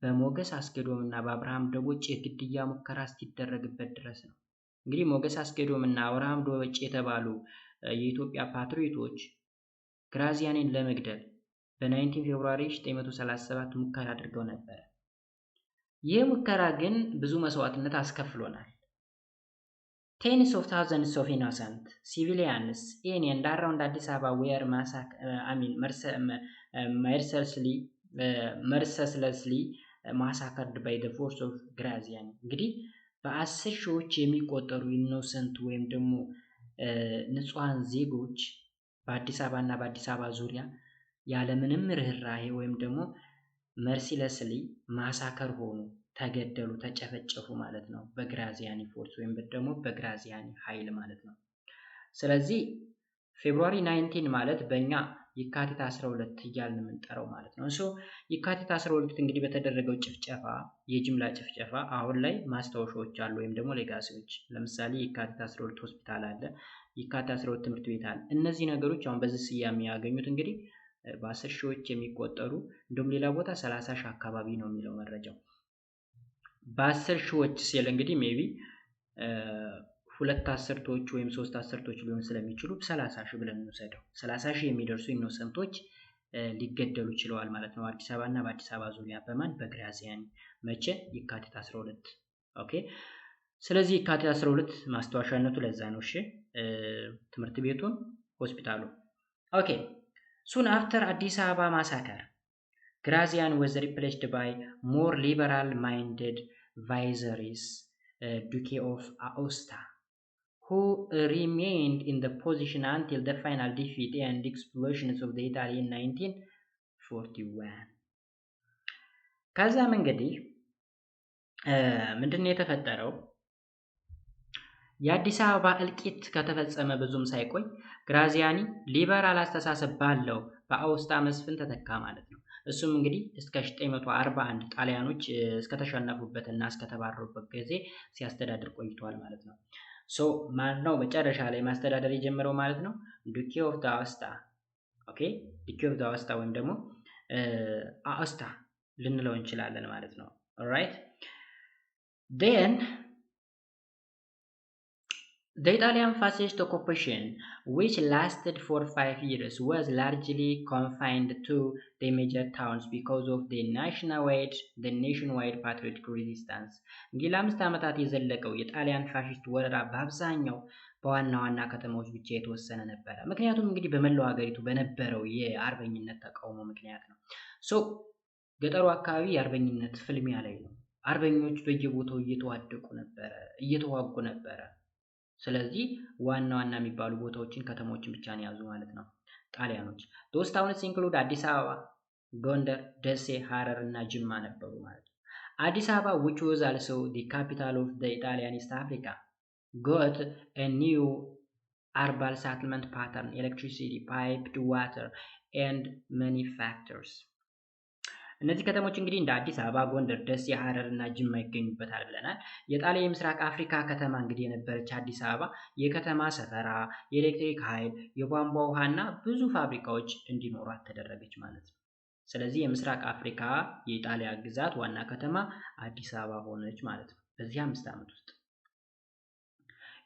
በሞገስ አስገዶም እና በአብርሃም ደቦጭ የግድያ ሙከራ እስኪደረግበት ድረስ ነው። እንግዲህ ሞገስ አስገዶም እና አብርሃም ደቦጭ የተባሉ የኢትዮጵያ ፓትሪዮቶች ግራዚያኒን ለመግደል በ19 ፌብሩዋሪ 1937 ሙከራ አድርገው ነበር። ይህ ሙከራ ግን ብዙ መስዋዕትነት አስከፍሎናል። Tens of thousands of innocent civilians in and around Addis Ababa were mercilessly massacred by the force of ግራዚያኒ። እንግዲህ በ10 ሺዎች የሚቆጠሩ ኢኖሰንት ወይም ደግሞ ንጹሃን ዜጎች በአዲስ አበባ እና በአዲስ አበባ ዙሪያ ያለምንም ርህራሄ ወይም ደግሞ መርሲለስሊ ማሳከር ሆኑ፣ ተገደሉ፣ ተጨፈጨፉ ማለት ነው በግራዚያኒ ፎርስ ወይም ደግሞ በግራዚያኒ ኃይል ማለት ነው። ስለዚህ ፌብሩዋሪ 19 ማለት በእኛ የካቲት 12 እያልን የምንጠራው ማለት ነው። የካቲት 12 እንግዲህ በተደረገው ጭፍጨፋ፣ የጅምላ ጭፍጨፋ አሁን ላይ ማስታወሻዎች አሉ ወይም ደግሞ ሌጋሲዎች። ለምሳሌ የካቲት 12 ሆስፒታል አለ፣ የካቲት 12 ትምህርት ቤት አለ። እነዚህ ነገሮች አሁን በዚህ ስያሜ ያገኙት እንግዲህ በ10 ሺዎች የሚቆጠሩ እንደውም ሌላ ቦታ 30 ሺህ አካባቢ ነው የሚለው መረጃው። በ10 ሺዎች ሲል እንግዲህ ሜቢ 2 አስርቶች ወይም 3 አስርቶች ሊሆን ስለሚችሉ 30 ሺህ ብለን እንውሰደው። 30 ሺህ የሚደርሱ ኢኖሰንቶች ሊገደሉ ችለዋል ማለት ነው አዲስ አበባ እና በአዲስ አበባ ዙሪያ። በማን? በግራዚያኒ። መቼ? የካቲት 12። ኦኬ። ስለዚህ የካቲት 12 ማስታወሻነቱ ለዛ ነው። እሺ፣ ትምህርት ቤቱን፣ ሆስፒታሉ። ኦኬ። soon after Addis Ababa massacre, Graziani was replaced by more liberal-minded viceroys, Duke of Aosta, who remained in the position until the final defeat and explosions of the Italy in 1941. ከዛም እንግዲህ ምንድነው የተፈጠረው? የአዲስ አበባ እልቂት ከተፈጸመ ብዙም ሳይቆይ ግራዚያኒ ሊበራል አስተሳሰብ ባለው በአውስታ መስፍን ተተካ ማለት ነው። እሱም እንግዲህ እስከ 1941 ጣሊያኖች እስከተሸነፉበትና እስከተባረሩበት ጊዜ ሲያስተዳድር ቆይቷል ማለት ነው። ማን ነው መጨረሻ ላይ ማስተዳደር የጀመረው ማለት ነው? ዱኬ ኦፍ አውስታ። ኦኬ፣ ዱኬ ኦፍ አውስታ ወይም ደግሞ አውስታ ልንለው እንችላለን ማለት ነው። ኦልራይት ዴን the Italian fascist occupation, which lasted for 5 years, was largely confined to the major towns because of the nationwide patriotic resistance. እንግዲህ ለ5 ዓመታት የዘለቀው የጣሊያን ፋሽስት ወረራ በአብዛኛው በዋና ዋና ከተሞች ብቻ የተወሰነ ነበረ። ምክንያቱም እንግዲህ በመላው ሀገሪቱ በነበረው የአርበኝነት ተቃውሞ ምክንያት ነው። ገጠሩ አካባቢ የአርበኝነት ፍልሚያ ላይ ነው። አርበኞች በየቦታው እየተዋደቁ ነበረ፣ እየተዋጉ ነበረ። ስለዚህ ዋና ዋና የሚባሉ ቦታዎችን ከተሞችን ብቻ ነው ያዙ ማለት ነው ጣሊያኖች። those towns include አዲስ አበባ፣ ጎንደር፣ ደሴ፣ ሐረር እና ጅማ ነበሩ ማለት ነው። አዲስ አበባ which was also the capital of the Italian East Africa got a new urban settlement pattern, electricity, piped water and many factors. እነዚህ ከተሞች እንግዲህ እንደ አዲስ አበባ፣ ጎንደር፣ ደሴ፣ ሐረር እና ጅማ ይገኙበታል ብለናል። የጣሊያን የምስራቅ አፍሪካ ከተማ እንግዲህ የነበረች አዲስ አበባ የከተማ ሰፈራ፣ የኤሌክትሪክ ኃይል፣ የቧንቧ ውሃና ብዙ ፋብሪካዎች እንዲኖሯት ተደረገች ማለት ነው። ስለዚህ የምስራቅ አፍሪካ የኢጣሊያ ግዛት ዋና ከተማ አዲስ አበባ ሆነች ማለት ነው በዚህ 5 ዓመት ውስጥ።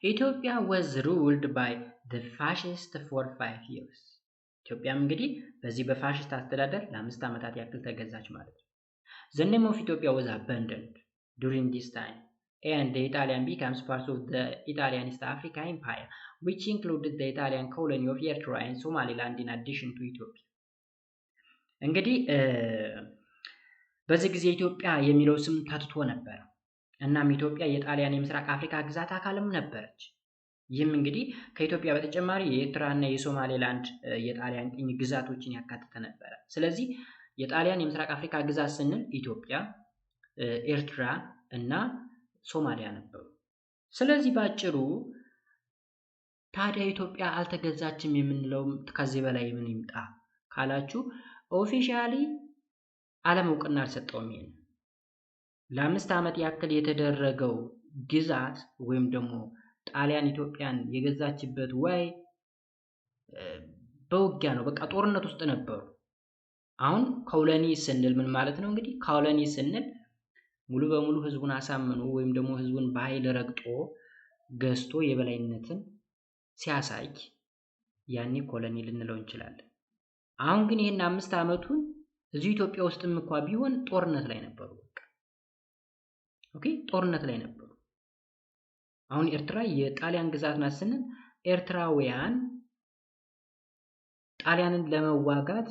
ኢትዮጵያ was ruled by the fascists for 5 years. ኢትዮጵያም እንግዲህ በዚህ በፋሽስት አስተዳደር ለ5 ዓመታት ያክል ተገዛች ማለት ነው። The name of Ethiopia was abandoned during this time and the Italian becomes part of the Italian East Africa Empire which included the Italian colony of Eritrea and Somaliland in addition to Ethiopia. እንግዲህ በዚህ ጊዜ ኢትዮጵያ የሚለው ስም ተትቶ ነበር። እናም ኢትዮጵያ የጣሊያን የምስራቅ አፍሪካ ግዛት አካልም ነበረች። ይህም እንግዲህ ከኢትዮጵያ በተጨማሪ የኤርትራና የሶማሌላንድ የጣሊያን ቅኝ ግዛቶችን ያካተተ ነበረ። ስለዚህ የጣሊያን የምስራቅ አፍሪካ ግዛት ስንል ኢትዮጵያ፣ ኤርትራ እና ሶማሊያ ነበሩ። ስለዚህ ባጭሩ ታዲያ ኢትዮጵያ አልተገዛችም የምንለው ከዚህ በላይ ምን ይምጣ ካላችሁ ኦፊሻሊ ዓለም እውቅና አልሰጠውም። ይሄን ለ5 ዓመት ያክል የተደረገው ግዛት ወይም ደግሞ ጣሊያን ኢትዮጵያን የገዛችበት ወይ በውጊያ ነው። በቃ ጦርነት ውስጥ ነበሩ። አሁን ኮሎኒ ስንል ምን ማለት ነው? እንግዲህ ኮሎኒ ስንል ሙሉ በሙሉ ህዝቡን አሳምኖ ወይም ደግሞ ህዝቡን በኃይል ረግጦ ገዝቶ የበላይነትን ሲያሳይ ያኔ ኮሎኒ ልንለው እንችላለን። አሁን ግን ይሄን 5 ዓመቱን እዚህ ኢትዮጵያ ውስጥም እንኳን ቢሆን ጦርነት ላይ ነበሩ። በቃ ኦኬ፣ ጦርነት ላይ ነበሩ። አሁን ኤርትራ የጣሊያን ግዛት ናት ስንል ኤርትራውያን ጣሊያንን ለመዋጋት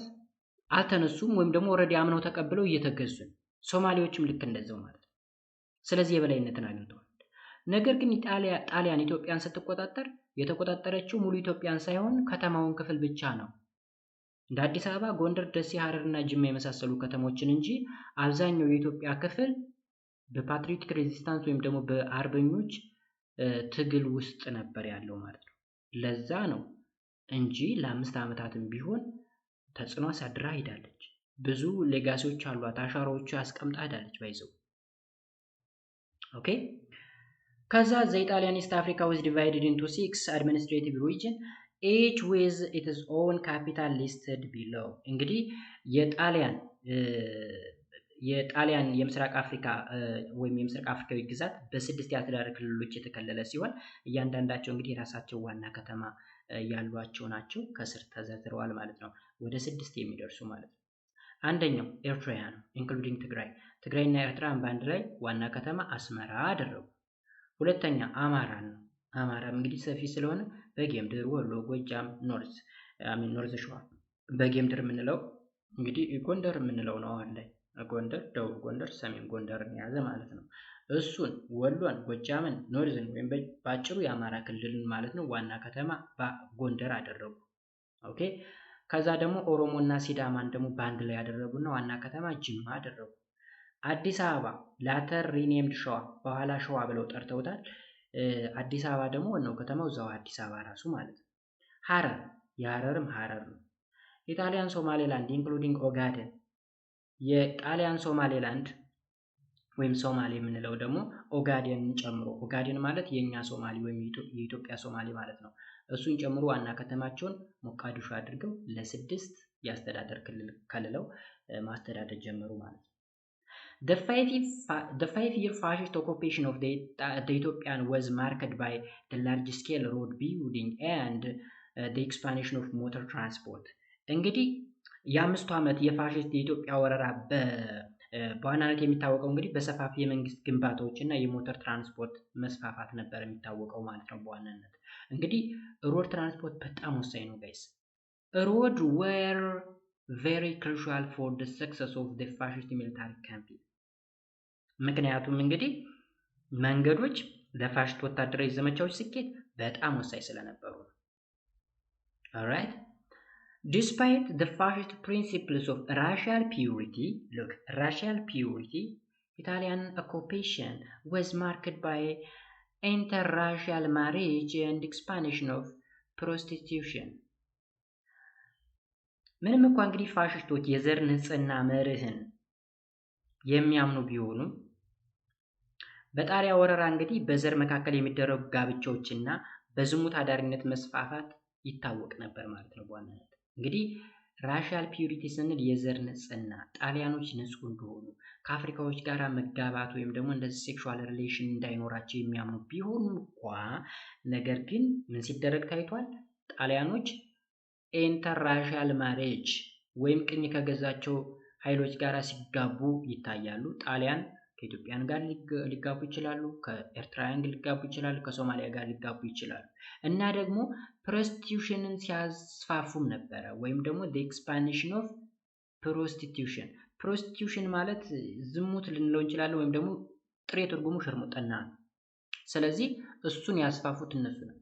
አልተነሱም ወይም ደግሞ ኦሬዲ አምነው ተቀብለው እየተገዙ ነው። ሶማሌዎችም ልክ እንደዛው ማለት ነው። ስለዚህ የበላይነትን አግኝተዋል። ነገር ግን ጣሊያን ኢትዮጵያን ስትቆጣጠር የተቆጣጠረችው ሙሉ ኢትዮጵያን ሳይሆን ከተማውን ክፍል ብቻ ነው። እንደ አዲስ አበባ፣ ጎንደር፣ ደሴ፣ ሐረርና ጅማ የመሳሰሉ ከተሞችን እንጂ አብዛኛው የኢትዮጵያ ክፍል በፓትሪዮቲክ ሬዚስታንስ ወይም ደግሞ በአርበኞች ትግል ውስጥ ነበር ያለው ማለት ነው። ለዛ ነው እንጂ ለ5 ዓመታትም ቢሆን ተጽዕኖ አሳድራ ሄዳለች። ብዙ ሌጋሲዎች አሏት፣ አሻራዎቹ አስቀምጣ ሄዳለች ባይዘው። ኦኬ ከዛ the Italian East Africa was divided into 6 administrative regions each with its own capital listed below. እንግዲህ የጣሊያን የምስራቅ አፍሪካ ወይም የምስራቅ አፍሪካዊ ግዛት በ6 የአስተዳደር ክልሎች የተከለለ ሲሆን እያንዳንዳቸው እንግዲህ የራሳቸው ዋና ከተማ ያሏቸው ናቸው። ከስር ተዘርዝረዋል ማለት ነው። ወደ 6 የሚደርሱ ማለት ነው። አንደኛው ኤርትራ ነው ኢንክሉዲንግ ትግራይና ኤርትራን በአንድ ላይ ዋና ከተማ አስመራ አደረጉ። ሁለተኛ አማራ ነው። አማራም እንግዲህ ሰፊ ስለሆነ በጌምድር፣ ወሎ፣ ጎጃም፣ ኖርዝ ሸዋ በጌምድር የምንለው እንግዲህ ጎንደር የምንለው ነው። አሁን ላይ ጎንደር፣ ደቡብ ጎንደር፣ ሰሜን ጎንደርን የያዘ ማለት ነው። እሱን ወሎን፣ ጎጃምን፣ ኖርዝን ወይም ባጭሩ የአማራ ክልልን ማለት ነው ዋና ከተማ ጎንደር አደረጉ። ኦኬ ከዛ ደግሞ ኦሮሞና ሲዳማን ደግሞ በአንድ ላይ ያደረጉና ዋና ከተማ ጅማ አደረጉ። አዲስ አበባ ላተር ሪኔምድ ሸዋ በኋላ ሸዋ ብለው ጠርተውታል። አዲስ አበባ ደግሞ ዋናው ከተማው እዛው አዲስ አበባ ራሱ ማለት ነው። ሐረር የሐረርም ሐረር ነው። ኢጣሊያን ሶማሌላንድ ኢንክሉዲንግ ኦጋዴን የጣሊያን ሶማሌላንድ ወይም ሶማሌ የምንለው ደግሞ ኦጋዴንን ጨምሮ ኦጋዴን ማለት የኛ ሶማሌ ወይም የኢትዮጵያ ሶማሌ ማለት ነው። እሱን ጨምሮ ዋና ከተማቸውን ሞቃዲሾ አድርገው ለ6 የአስተዳደር ክልል ከልለው ማስተዳደር ጀመሩ ማለት ነው። The 5-year fascist occupation of the Ethiopian was marked by the large-scale road building and the expansion of motor transport. እንግዲህ የ5 ዓመት የፋሽስት የኢትዮጵያ ወረራ በዋናነት የሚታወቀው እንግዲህ በሰፋፊ የመንግስት ግንባታዎች እና የሞተር ትራንስፖርት መስፋፋት ነበር የሚታወቀው ማለት ነው። በዋናነት እንግዲህ ሮድ ትራንስፖርት በጣም ወሳኝ ነው ጋይስ። road were very crucial for the success of the fascist military campaign. ምክንያቱም እንግዲህ መንገዶች ለፋሽስት ወታደራዊ ዘመቻዎች ስኬት በጣም ወሳኝ ስለነበሩ ነው። alright despite the fascist principles of racial purity, look, racial purity, Italian occupation was marked by interracial marriage and expansion of prostitution. ምንም እንኳን እንግዲህ ፋሽስቶች የዘር ንጽህና መርህን የሚያምኑ ቢሆኑም በጣሊያ ወረራ እንግዲህ በዘር መካከል የሚደረጉ ጋብቻዎችና በዝሙት አዳሪነት መስፋፋት ይታወቅ ነበር ማለት ነው። በዋናነት እንግዲህ ራሻል ፒዩሪቲ ስንል የዘር ንጽህና ጣሊያኖች ንጹህ እንደሆኑ ከአፍሪካዎች ጋር መጋባት ወይም ደግሞ እንደዚህ ሴክሹዋል ሪሌሽን እንዳይኖራቸው የሚያምኑ ቢሆኑም እንኳ ነገር ግን ምን ሲደረግ ታይቷል? ጣሊያኖች ኢንተርራሻል ማሬጅ ወይም ቅኝ ከገዛቸው ኃይሎች ጋር ሲጋቡ ይታያሉ። ጣሊያን ከኢትዮጵያን ጋር ሊጋቡ ይችላሉ፣ ከኤርትራውያን ጋር ሊጋቡ ይችላሉ፣ ከሶማሊያ ጋር ሊጋቡ ይችላሉ። እና ደግሞ ፕሮስቲቱሽንን ሲያስፋፉም ነበረ ወይም ደግሞ the expansion of prostitution። ፕሮስቲቱሽን ማለት ዝሙት ልንለው እንችላለን ወይም ደግሞ ጥሬ ትርጉሙ ሽርሙጥና ነው። ስለዚህ እሱን ያስፋፉት እነሱ ናቸው።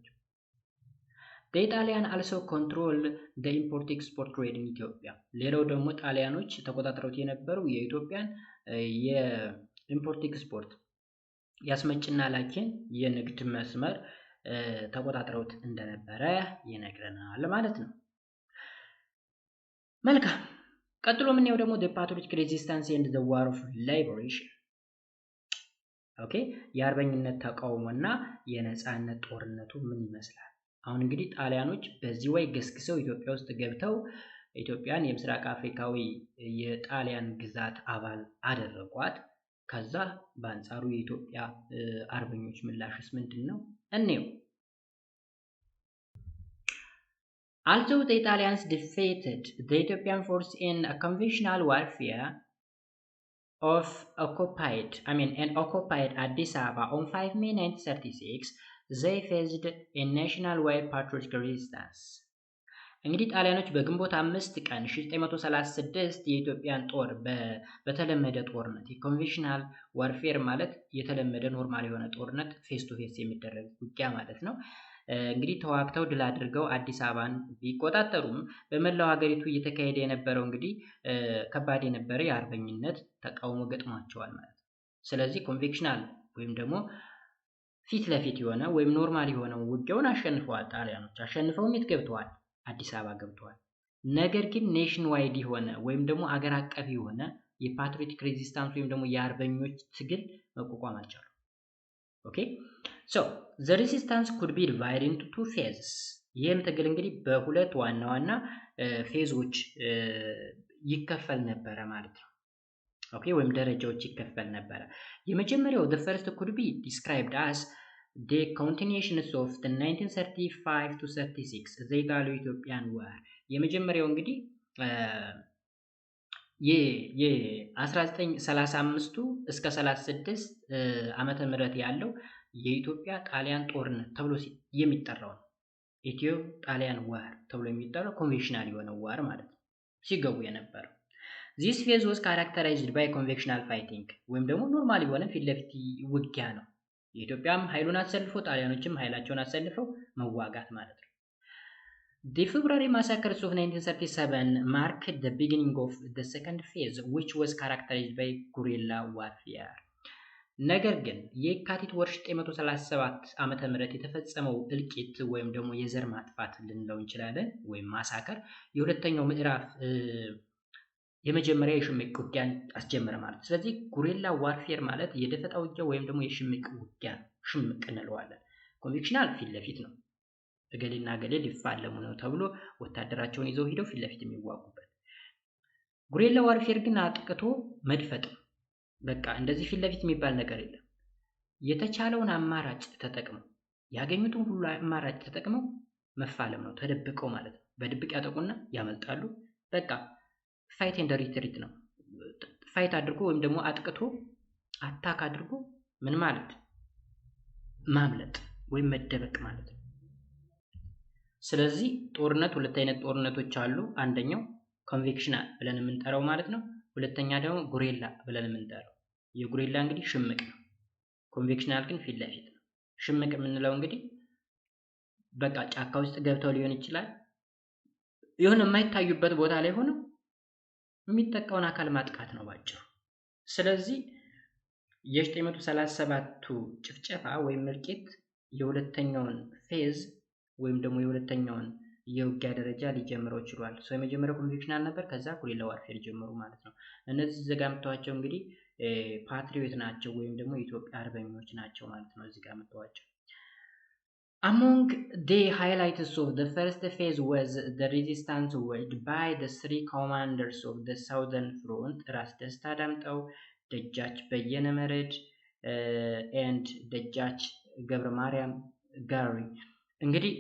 the Italian also control the import export trade in Ethiopia። ሌላው ደግሞ ጣሊያኖች ተቆጣጥረውት የነበረው የኢትዮጵያን የኢምፖርት ኤክስፖርት ያስመጭና ላኪን የንግድ መስመር ተቆጣጥረውት እንደነበረ ይነግረናል ማለት ነው። መልካም ቀጥሎ የምናየው ደግሞ the patriotic resistance and the war of liberation። ኦኬ የአርበኝነት ተቃውሞና የነጻነት ጦርነቱ ምን ይመስላል? አሁን እንግዲህ ጣሊያኖች በዚህ ወይ ገስግሰው ኢትዮጵያ ውስጥ ገብተው ኢትዮጵያን የምስራቅ አፍሪካዊ የጣሊያን ግዛት አባል አደረጓት። ከዛ በአንጻሩ የኢትዮጵያ አርበኞች ምላሽስ ምንድነው? እንየው። Although the Italians defeated the Ethiopian force in a conventional warfare occupied Addis Ababa on 5 May 1936, they faced a nationwide patriotic resistance። እንግዲህ ጣሊያኖች በግንቦት 5 ቀን 1936 የኢትዮጵያን ጦር በተለመደ ጦርነት የኮንቬንሽናል ዋርፌር ማለት የተለመደ ኖርማል የሆነ ጦርነት ፌስ ቱ ፌስ የሚደረግ ውጊያ ማለት ነው። እንግዲህ ተዋግተው ድል አድርገው አዲስ አበባን ቢቆጣጠሩም በመላው ሀገሪቱ እየተካሄደ የነበረው እንግዲህ ከባድ የነበረ የአርበኝነት ተቃውሞ ገጥሟቸዋል ማለት ነው። ስለዚህ ኮንቬንሽናል ወይም ደግሞ ፊት ለፊት የሆነ ወይም ኖርማል የሆነው ውጊያውን አሸንፈዋል ጣሊያኖች። አሸንፈውም የት ገብተዋል? አዲስ አበባ ገብተዋል። ነገር ግን ኔሽን ዋይድ የሆነ ወይም ደግሞ አገር አቀፍ የሆነ የፓትሪዮቲክ ሬዚስታንስ ወይም ደግሞ የአርበኞች ትግል መቋቋም አልቻሉም። ኦኬ ሶ the resistance could be divided into two phases። ይህም ትግል እንግዲህ በሁለት ዋና ዋና ፌዞች ይከፈል ነበረ ማለት ነው። ኦኬ ወይም ደረጃዎች ይከፈል ነበረ። የመጀመሪያው the first could be described as the continuations of the 1935 to 36 the Italo-Ethiopian War። የመጀመሪያው እንግዲህ የ1935ቱ እስከ 36 ዓመተ ምህረት ያለው የኢትዮጵያ ጣሊያን ጦርነት ተብሎ የሚጠራው ነው። ኢትዮ ጣሊያን ዋር ተብሎ የሚጠራው ኮንቬንሽናል የሆነ ዋር ማለት ነው ሲገቡ የነበረው። this phase was characterized by conventional fighting ወይም ደግሞ ኖርማል የሆነ ፊት ለፊት ውጊያ ነው። የኢትዮጵያም ኃይሉን አሰልፎ ጣሊያኖችም ኃይላቸውን አሰልፈው መዋጋት ማለት ነው። The February massacres of 1937 marked the beginning of the second phase which was characterized by guerrilla warfare። ነገር ግን የካቲት ወር 1937 ዓመተ ምህረት የተፈጸመው እልቂት ወይም ደግሞ የዘር ማጥፋት ልንለው እንችላለን ወይም ማሳከር የሁለተኛው ምዕራፍ የመጀመሪያ የሽምቅ ውጊያን አስጀመረ ማለት። ስለዚህ ጉሪላ ዋርፌር ማለት የደፈጣ ውጊያ ወይም ደግሞ የሽምቅ ውጊያ ሽምቅ እንለዋለን። ኮንቬንሽናል ፊት ለፊት ነው። እገሌና እገሌ ሊፋለሙ ነው ተብሎ ወታደራቸውን ይዘው ሄደው ፊት ለፊት የሚዋጉበት። ጉሪላ ዋርፌር ግን አጥቅቶ መድፈጥ ነው። በቃ እንደዚህ ፊት ለፊት የሚባል ነገር የለም። የተቻለውን አማራጭ ተጠቅመው ያገኙትን ሁሉ አማራጭ ተጠቅመው መፋለም ነው፣ ተደብቀው ማለት ነው። በድብቅ ያጠቁና ያመልጣሉ። በቃ ፋይት ኤንድ ሪትሪት ነው። ፋይት አድርጎ ወይም ደግሞ አጥቅቶ አታክ አድርጎ ምን ማለት ማምለጥ ወይም መደበቅ ማለት ነው። ስለዚህ ጦርነት ሁለት አይነት ጦርነቶች አሉ። አንደኛው ኮንቬንሽናል ብለን የምንጠራው ማለት ነው። ሁለተኛ ደግሞ ጉሪላ ብለን የምንጠራው። የጉሪላ እንግዲህ ሽምቅ ነው። ኮንቬንሽናል ግን ፊት ለፊት ነው። ሽምቅ የምንለው እንግዲህ በቃ ጫካ ውስጥ ገብተው ሊሆን ይችላል የሆነ የማይታዩበት ቦታ ላይ ሆነው የሚጠቃውን አካል ማጥቃት ነው ባጭሩ። ስለዚህ የ937ቱ ጭፍጨፋ ወይም እልቂት የሁለተኛውን ፌዝ ወይም ደግሞ የሁለተኛውን የውጊያ ደረጃ ሊጀምረው ችሏል። የመጀመሪያው ኮንቬንሽናል ነበር፣ ከዛ ጉሪላ ዋርፌር ጀመሩ ማለት ነው። እነዚህ ዘጋምተዋቸው እንግዲህ ፓትሪዮት ናቸው ወይም ደግሞ የኢትዮጵያ አርበኞች ናቸው ማለት ነው። እዚህ ጋር መጥተዋቸው Among the highlights of the first phase was the resistance waged by the three commanders of the Southern Front, ራስ ደስታ ዳምጠው፣ ደጃች በየነ መርዕድ and ደጃች ገብረ ማርያም ጋሪ። እንግዲህ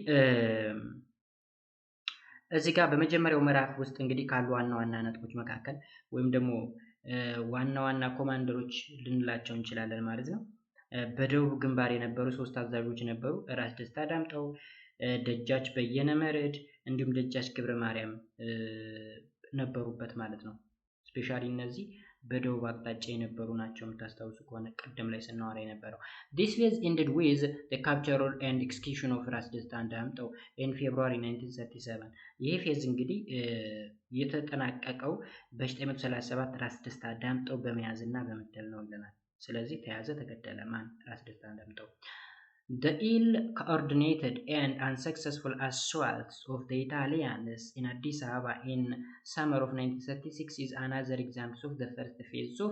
እዚህ ጋር በመጀመሪያው ምዕራፍ ውስጥ እንግዲህ ካሉ ዋና ዋና ነጥቦች መካከል ወይም ደግሞ ዋና ዋና ኮማንደሮች ልንላቸው እንችላለን ማለት ነው። በደቡብ ግንባር የነበሩ 3 አዛዦች ነበሩ። ራስ ደስታ ዳምጠው፣ ደጃች በየነ መርዕድ እንዲሁም ደጃች ገብረ ማርያም ነበሩበት ማለት ነው። ስፔሻሊ እነዚህ በደቡብ አቅጣጫ የነበሩ ናቸው። የምታስታውሱ ከሆነ ቀደም ላይ ስናወራ የነበረው this phase ended with the capture and execution of ራስ ደስታ ዳምጠው in February 1937። ይሄ ፌዝ እንግዲህ የተጠናቀቀው በ937 ራስ ደስታ ዳምጠው በመያዝ እና በመግደል ነው ይለናል። ስለዚህ ተያዘ፣ ተገደለ። ማን? ራስ ደስታ ዳምጠው። The ill-coordinated and unsuccessful assaults of the Italians in Addis Ababa in summer of 1936 is another example of the first phase of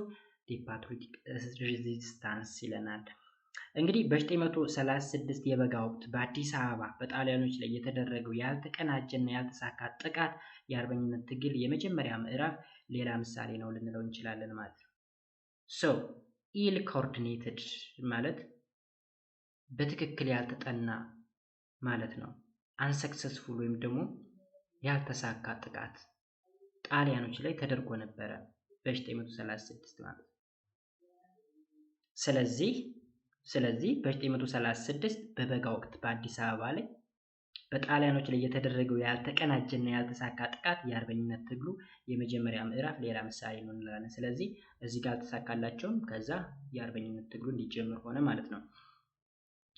the patriotic resistance ይለናል። እንግዲህ በ936 የበጋ ወቅት በአዲስ አበባ በጣሊያኖች ላይ የተደረገው ያልተቀናጀና ያልተሳካ ጥቃት የአርበኝነት ትግል የመጀመሪያ ምዕራፍ ሌላ ምሳሌ ነው ልንለው እንችላለን ማለት ነው። so ill coordinated ማለት በትክክል ያልተጠና ማለት ነው። unsuccessful ወይም ደግሞ ያልተሳካ ጥቃት ጣሊያኖች ላይ ተደርጎ ነበረ በ936 ማለት ነው። ስለዚህ በ936 በበጋ ወቅት በአዲስ አበባ ላይ በጣሊያኖች ላይ የተደረገው ያልተቀናጀና ያልተሳካ ጥቃት የአርበኝነት ትግሉ የመጀመሪያ ምዕራፍ ሌላ ምሳሌ ነው እንላለን። ስለዚህ እዚህ ጋር አልተሳካላቸውም፣ ከዛ የአርበኝነት ትግሉ እንዲጀምር ሆነ ማለት ነው።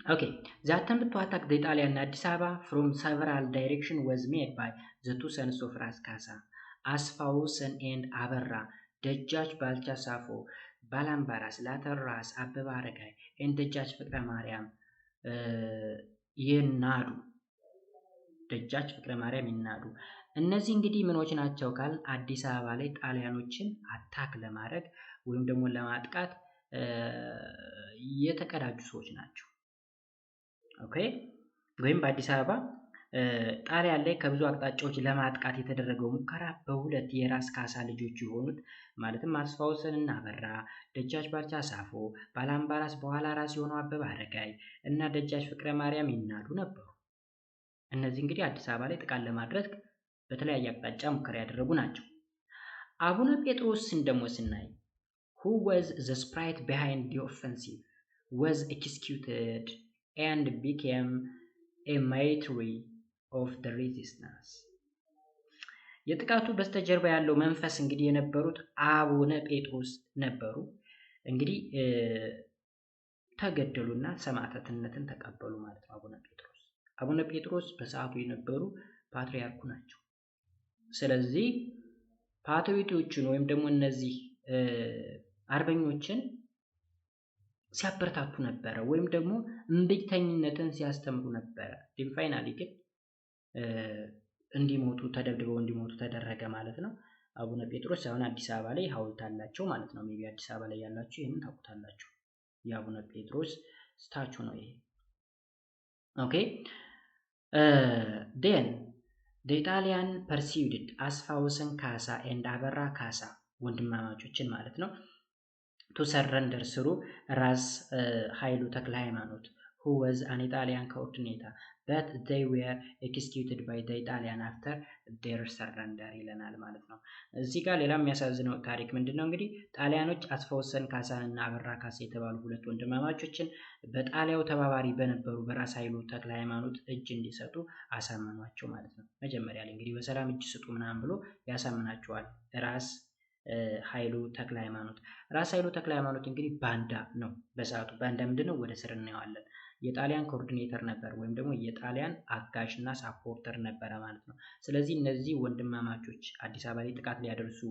ኦኬ the attempt to attack the Italian Addis Ababa from several directions was made by the two sons of ራስ ካሳ አስፋውሰን and አበራ፣ ደጃች ባልቻ ሳፎ፣ ባላምባራስ፣ ላተራስ አበበ አረጋይ and ደጃች ፍቅረ ማርያም ይናዱ። ደጃች ፍቅረ ማርያም ይናዱ። እነዚህ እንግዲህ ምኖች ናቸው ካል አዲስ አበባ ላይ ጣሊያኖችን አታክ ለማድረግ ወይም ደግሞ ለማጥቃት የተቀዳጁ ሰዎች ናቸው። ኦኬ ወይም በአዲስ አበባ ጣሊያን ላይ ከብዙ አቅጣጫዎች ለማጥቃት የተደረገው ሙከራ በሁለት የራስ ካሳ ልጆች የሆኑት ማለትም አስፋውሰን እና አበራ፣ ደጃች ባልቻ ሳፎ፣ ባላምባራስ በኋላ ራስ የሆነው አበበ አረጋይ እና ደጃች ፍቅረ ማርያም ይናዱ ነበሩ። እነዚህ እንግዲህ አዲስ አበባ ላይ ጥቃት ለማድረግ በተለያየ አቅጣጫ ሙከራ ያደረጉ ናቸው። አቡነ ጴጥሮስን ደግሞ ስናይ who was the sprite behind the offensive was executed and became a martyr of the resistance። የጥቃቱ በስተጀርባ ያለው መንፈስ እንግዲህ የነበሩት አቡነ ጴጥሮስ ነበሩ። እንግዲህ ተገደሉና ሰማዕታትነትን ተቀበሉ ማለት ነው። አቡነ ጴጥሮስ በሰዓቱ የነበሩ ፓትርያርኩ ናቸው። ስለዚህ ፓትሪዮቶችን ወይም ደግሞ እነዚህ አርበኞችን ሲያበረታቱ ነበረ ወይም ደግሞ እምቢተኝነትን ሲያስተምሩ ነበረ። ፋይናሊ ግን እንዲሞቱ ተደብድበው እንዲሞቱ ተደረገ ማለት ነው። አቡነ ጴጥሮስ አሁን አዲስ አበባ ላይ ሐውልት አላቸው ማለት ነው። ሜቢ አዲስ አበባ ላይ ያላችሁ ይሄንን ታውቁታላችሁ። የአቡነ ጴጥሮስ ስታቹ ነው ይሄ። ኦኬ then the Italian pursued አስፋውሰን ካሳ and አበራ ካሳ ወንድማማቾችን ማለት ነው to surrender through ራስ ኃይሉ ተክለ ሃይማኖት who was an Italian coordinator but they were executed by the Italian after their surrender ይለናል ማለት ነው። እዚህ ጋር ሌላ የሚያሳዝነው ታሪክ ምንድነው? እንግዲህ ጣሊያኖች አስፋውሰን ካሳን እና አበራ ካሳ የተባሉ ሁለት ወንድማማቾችን በጣሊያው ተባባሪ በነበሩ በራስ ኃይሉ ተክለ ሃይማኖት እጅ እንዲሰጡ አሳመኗቸው ማለት ነው። መጀመሪያ ላይ እንግዲህ በሰላም እጅ ስጡ ምናምን ብሎ ያሳምናቸዋል ራስ ኃይሉ ተክለ ሃይማኖት። ራስ ኃይሉ ተክለ ሃይማኖት እንግዲህ ባንዳ ነው በሰዓቱ። ባንዳ ምንድነው? ወደ ስር እናየዋለን። የጣሊያን ኮኦርዲኔተር ነበር ወይም ደግሞ የጣሊያን አጋዥና ሳፖርተር ነበረ ማለት ነው። ስለዚህ እነዚህ ወንድማማቾች አዲስ አበባ ላይ ጥቃት ሊያደርሱ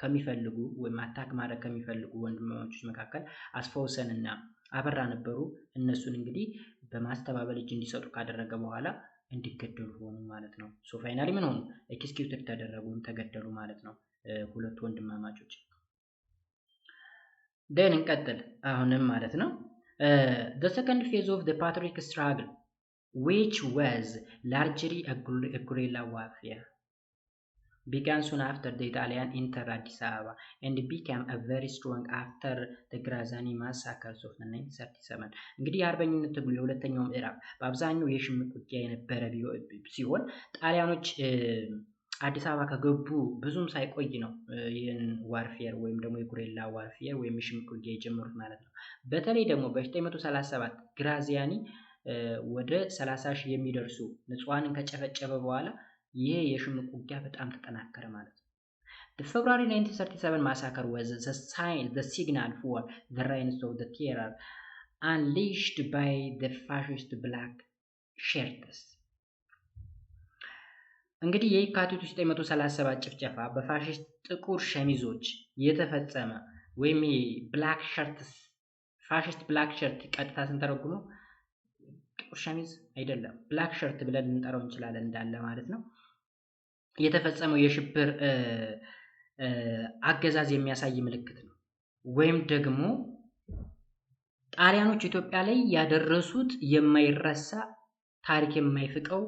ከሚፈልጉ ወይም አታክ ማድረግ ከሚፈልጉ ወንድማማቾች መካከል አስፋወሰን እና አበራ ነበሩ። እነሱን እንግዲህ በማስተባበል እጅ እንዲሰጡ ካደረገ በኋላ እንዲገደሉ ሆኑ ማለት ነው። ሶ ፋይናሊ ምን ሆኑ? ኤክስኪዩትድ ተደረጉ፣ ተገደሉ ማለት ነው ሁለቱ ወንድማማቾች። ደን እንቀጥል አሁንም ማለት ነው። the second phase of the patriotic struggle which was largely a guerrilla warfare began soon after the Italian entered Addis Ababa and became a very strong after the Graziani massacres of 1937 እንግዲህ የአርበኝነት ትግሉ የሁለተኛው ምዕራፍ በአብዛኛው የሽምቅ ውጊያ የነበረ ሲሆን ጣሊያኖች አዲስ አበባ ከገቡ ብዙም ሳይቆይ ነው ይህን ዋርፌር ወይም ደግሞ የጉሬላ ዋርፌር ወይም የሽምቅ ውጊያ የጀመሩት ማለት ነው። በተለይ ደግሞ በ1937 ግራዚያኒ ወደ 30 ሺህ የሚደርሱ ንጹሃንን ከጨፈጨፈ በኋላ ይሄ የሽምቅ ውጊያ በጣም ተጠናከረ ማለት ነው። The February 1937 massacre was the signal for the rise of the terror unleashed by the fascist black shirts. እንግዲህ የካቲት 1937 ጭፍጨፋ በፋሽስት ጥቁር ሸሚዞች የተፈጸመ ወይም ብላክ ሸርትስ ፋሽስት ብላክ ሸርት ቀጥታ ስንተረጉመው ጥቁር ሸሚዝ አይደለም ብላክ ሸርት ብለን ልንጠራው እንችላለን እንዳለ ማለት ነው። የተፈጸመው የሽብር አገዛዝ የሚያሳይ ምልክት ነው። ወይም ደግሞ ጣሊያኖች ኢትዮጵያ ላይ ያደረሱት የማይረሳ ታሪክ የማይፍቀው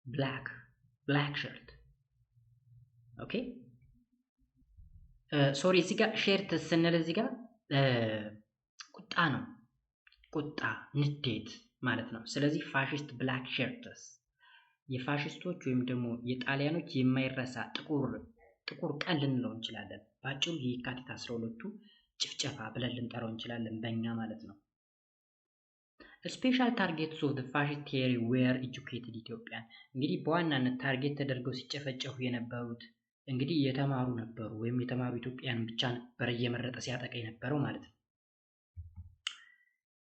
ብላክ ሸርት ኦኬ ሶሪ እዚህ ጋር ሸርት ስንል እዚህ ጋር ቁጣ ነው፣ ቁጣ ንዴት ማለት ነው። ስለዚህ ፋሽስት ብላክ ሸርትስ የፋሽስቶች ወይም ደግሞ የጣሊያኖች የማይረሳ ጥቁር ቀን ልንለው እንችላለን። ባጭሩ የካቲት 12ቱ ጭፍጨፋ ብለን ልንጠራው እንችላለን በእኛ ማለት ነው። ስፔሻል ታርጌትስ ኦፍ ዘ ፋሽስት ቴሪ ዌር ኤጁኬትድ ኢትዮጵያን እንግዲህ በዋናነት ታርጌት ተደርገው ሲጨፈጨፉ የነበሩት እንግዲህ የተማሩ ነበሩ ወይም የተማሩ ኢትዮጵያን ብቻ ነበር እየመረጠ ሲያጠቃ የነበረው ማለት ነው።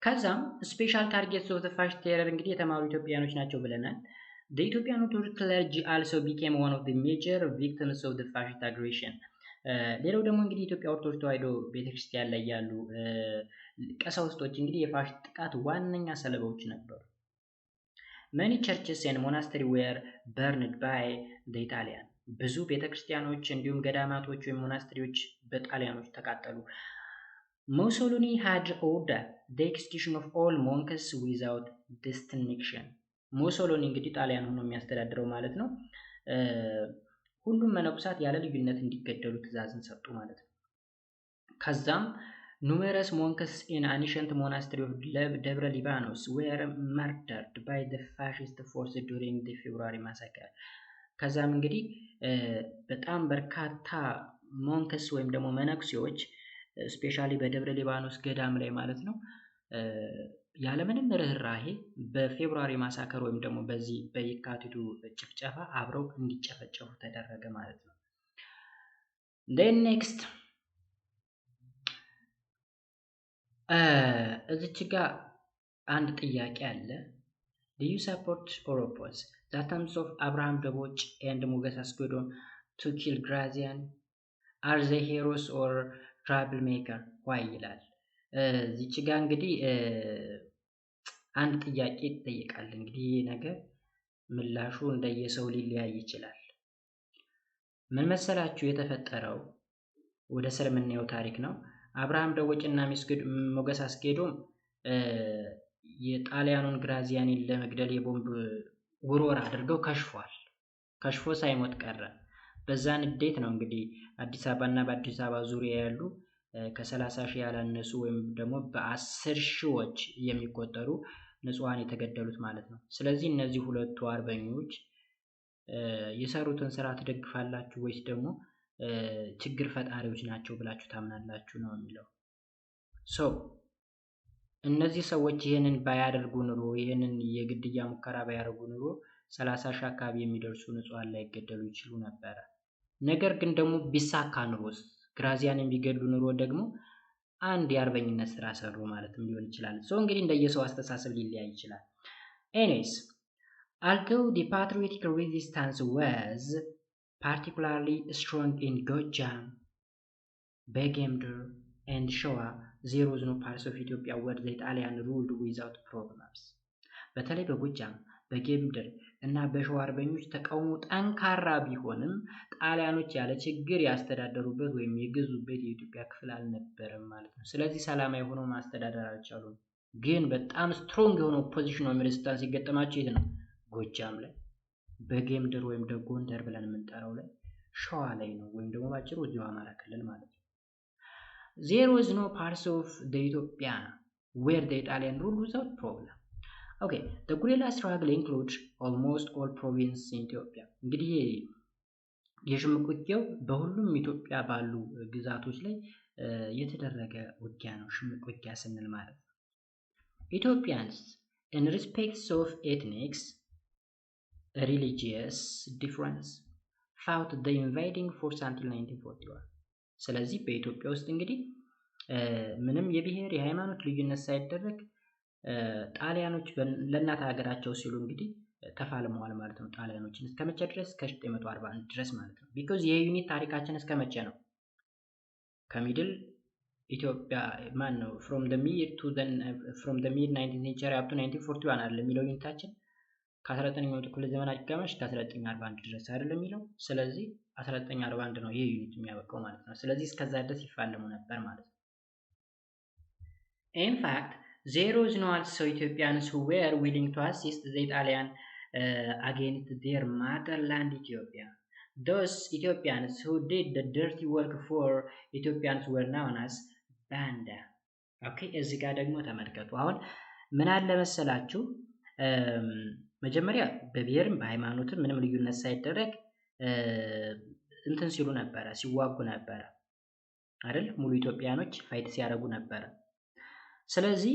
ከዛም ስፔሻል ታርጌትስ ኦፍ ዘ ፋሽስት ቴረር እንግዲህ የተማሩ ኢትዮጵያኖች ናቸው ብለናል። The Ethiopian Orthodox clergy also became one of the major victims of the fascist aggression. ሌላው ደግሞ እንግዲህ ኢትዮጵያ ኦርቶዶክስ ተዋሕዶ ቤተክርስቲያን ላይ ያሉ ቀሳውስቶች እንግዲህ የፋሽስት ጥቃት ዋነኛ ሰለባዎች ነበሩ። Many churches and monasteries were burned by the Italian. ብዙ ቤተክርስቲያኖች እንዲሁም ገዳማቶች ወይም ሞናስተሪዎች በጣሊያኖች ተቃጠሉ። Mussolini had ordered the execution of all monks without distinction. ሙሶሎኒ እንግዲህ ጣሊያን ሆኖ የሚያስተዳድረው ማለት ነው። ሁሉም መነኩሳት ያለ ልዩነት እንዲገደሉ ትእዛዝን ሰጡ ማለት ነው። ከዛም numerous monks in ancient monastery of ደብረ ሊባኖስ were murdered by the fascist force during the February massacre. ከዛም እንግዲህ በጣም በርካታ ሞንክስ ወይም ደግሞ መነኩሴዎች ስፔሻሊ በደብረ ሊባኖስ ገዳም ላይ ማለት ነው ያለምንም ርህራሄ በፌብሩዋሪ ማሳከር ወይም ደግሞ በዚህ በየካቲቱ ጭፍጨፋ አብረው እንዲጨፈጨፉ ተደረገ ማለት ነው። then next እዚች ጋር አንድ ጥያቄ አለ። do you support or oppose the attempts of Abraham ደቦጭ and ሞገስ አስገዶም to kill Graziani? are they heroes or troublemaker? why ይላል። እዚች ጋር እንግዲህ አንድ ጥያቄ ይጠይቃል። እንግዲህ ነገር ምላሹ እንደየሰው ሊለያይ ይችላል። ምን መሰላችሁ የተፈጠረው ወደ ስር የምናየው ታሪክ ነው። አብርሃም ደቦጭና ሞገስ አስገዶም የጣሊያኑን ግራዚያኒን ለመግደል የቦምብ ውርወራ አድርገው ከሽፎ ሳይሞት ቀረ። በዛ ንዴት ነው እንግዲህ አዲስ አበባና በአዲስ አበባ ዙሪያ ያሉ ከ30 ሺህ ያላነሱ ወይም ደግሞ በ10 ሺዎች የሚቆጠሩ ንጹሃን የተገደሉት ማለት ነው። ስለዚህ እነዚህ ሁለቱ አርበኞች የሰሩትን ስራ ትደግፋላችሁ ወይስ ደግሞ ችግር ፈጣሪዎች ናቸው ብላችሁ ታምናላችሁ ነው የሚለው። እነዚህ ሰዎች ይሄንን ባያደርጉ ኑሮ ይሄንን የግድያ ሙከራ ባያደርጉ ኑሮ 30 ሺህ አካባቢ የሚደርሱ ንጹሃን ላይ ገደሉ ይችሉ ነበር። ነገር ግን ደግሞ ቢሳካ ኑሮስ ግራዚያንን ቢገድሉ ኑሮ ደግሞ አንድ የአርበኝነት ስራ ሰሩ ማለትም ሊሆን ይችላል። ሶ እንግዲህ እንደየሰው አስተሳሰብ ሊለያይ ይችላል። ኤኒዌይስ although the patriotic resistance was particularly strong in Gojam, Begemder, and Showa, there was no parts of Ethiopia where the Italian ruled without problems. በተለይ በጎጃም በጌምድር እና በሸዋ አርበኞች ተቃውሞ ጠንካራ ቢሆንም ጣሊያኖች ያለ ችግር ያስተዳደሩበት ወይም የገዙበት የኢትዮጵያ ክፍል አልነበረም ማለት ነው። ስለዚህ ሰላማዊ ሆነው ማስተዳደር አልቻሉም። ግን በጣም ስትሮንግ የሆነ ኦፖዚሽን ወይም ሬዚስታንስ ሲገጠማቸው የት ነው? ጎጃም ላይ፣ በጌምድር ወይም ደግሞ ጎንደር ብለን የምንጠራው ላይ፣ ሸዋ ላይ ነው። ወይም ደግሞ ባጭሩ እዚሁ አማራ ክልል ማለት ነው። there was no parts of the Ethiopia where the Italian ruled without problem. Okay, the guerrilla struggle includes almost all provinces in Ethiopia. እንግዲህ የሽምቅ ውጊያው በሁሉም ኢትዮጵያ ባሉ ግዛቶች ላይ የተደረገ ውጊያ ነው። ሽምቅ ውጊያ ስንል ማለት ነው። Ethiopians in respects of ethnics, religious difference fought the invading force until 1941. ስለዚህ በኢትዮጵያ ውስጥ እንግዲህ ምንም የብሔር የሃይማኖት ልዩነት ሳይደረግ ጣሊያኖች ለእናት ሀገራቸው ሲሉ እንግዲህ ተፋልመዋል ማለት ነው። ጣሊያኖችን እስከመቼ ድረስ? ከ941 ድረስ ማለት ነው። ቢኮዝ የዩኒት ታሪካችን እስከመቼ ነው? ከሚድል ኢትዮጵያ ማን ነው from the mid 19th century up to 1941 አይደል የሚለው ዩኒታችን ከ19ኛው ክፍለ ዘመን አጋማሽ እስከ 1941 ድረስ አይደል የሚለው። ስለዚህ 1941 ነው ይሄ ዩኒት የሚያበቃው ማለት ነው። ስለዚህ እስከዛ ድረስ ይፋለሙ ነበር ማለት ነው። in fact there was no also Ethiopians who were willing to assist the Italian against their motherland Ethiopia. Those Ethiopians who did the dirty work for Ethiopians were known as banda. Okay, እዚህ ጋር ደግሞ ተመልከቱ። አሁን ምን አለ መሰላችሁ? መጀመሪያ በብሔርም በሃይማኖትም ምንም ልዩነት ሳይደረግ እንትን ሲሉ ነበረ፣ ሲዋጉ ነበረ አይደል? ሙሉ ኢትዮጵያኖች ፋይት ሲያደርጉ ነበረ። ስለዚህ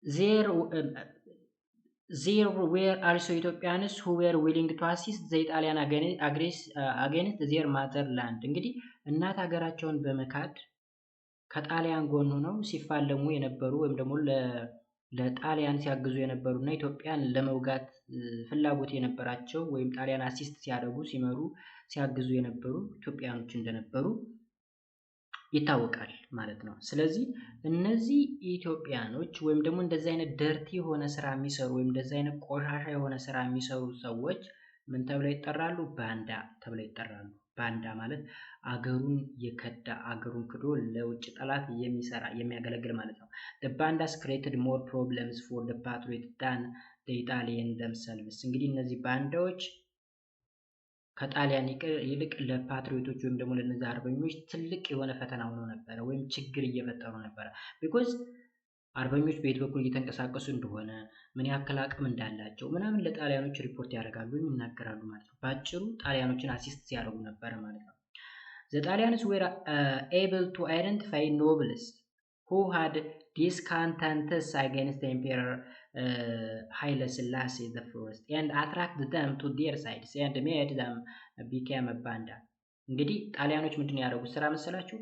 there were also Ethiopians who were willing to assist the Italian against their motherland. እንግዲህ እናት ሀገራቸውን በመካድ ከጣሊያን ጎን ሆነው ሲፋለሙ የነበሩ ወይም ደግሞ ለጣሊያን ሲያግዙ የነበሩና ኢትዮጵያን ለመውጋት ፍላጎት የነበራቸው ወይም ጣሊያን አሲስት ሲያደርጉ ሲመሩ ሲያግዙ የነበሩ ኢትዮጵያኖች እንደነበሩ ይታወቃል ማለት ነው። ስለዚህ እነዚህ ኢትዮጵያኖች ወይም ደግሞ እንደዚህ አይነት ደርቲ የሆነ ስራ የሚሰሩ ወይም እንደዚህ አይነት ቆሻሻ የሆነ ስራ የሚሰሩ ሰዎች ምን ተብለው ይጠራሉ? ባንዳ ተብለው ይጠራሉ። ባንዳ ማለት አገሩን የከዳ አገሩን ክዶ ለውጭ ጠላት የሚሰራ የሚያገለግል ማለት ነው። the bandas created more problems for the patriots than the Italian themselves. እንግዲህ እነዚህ ባንዳዎች ከጣሊያን ይልቅ ለፓትሪዮቶች ወይም ደግሞ ለነዚህ አርበኞች ትልቅ የሆነ ፈተና ሆኖ ነበረ ወይም ችግር እየፈጠሩ ነበረ። ቢኮዝ አርበኞች በየት በኩል እየተንቀሳቀሱ እንደሆነ ምን ያክል አቅም እንዳላቸው ምናምን ለጣሊያኖች ሪፖርት ያደርጋሉ ወይም ይናገራሉ ማለት ነው። ባጭሩ ጣሊያኖችን አሲስት ሲያደርጉ ነበረ ማለት ነው። the Italians were able to identify nobles who had discontents against the Emperor Haile Selassie I and attract them to their sides and made them become a banda. እንግዲህ ጣሊያኖች ምንድን ያደረጉት ስራ መሰላችሁ?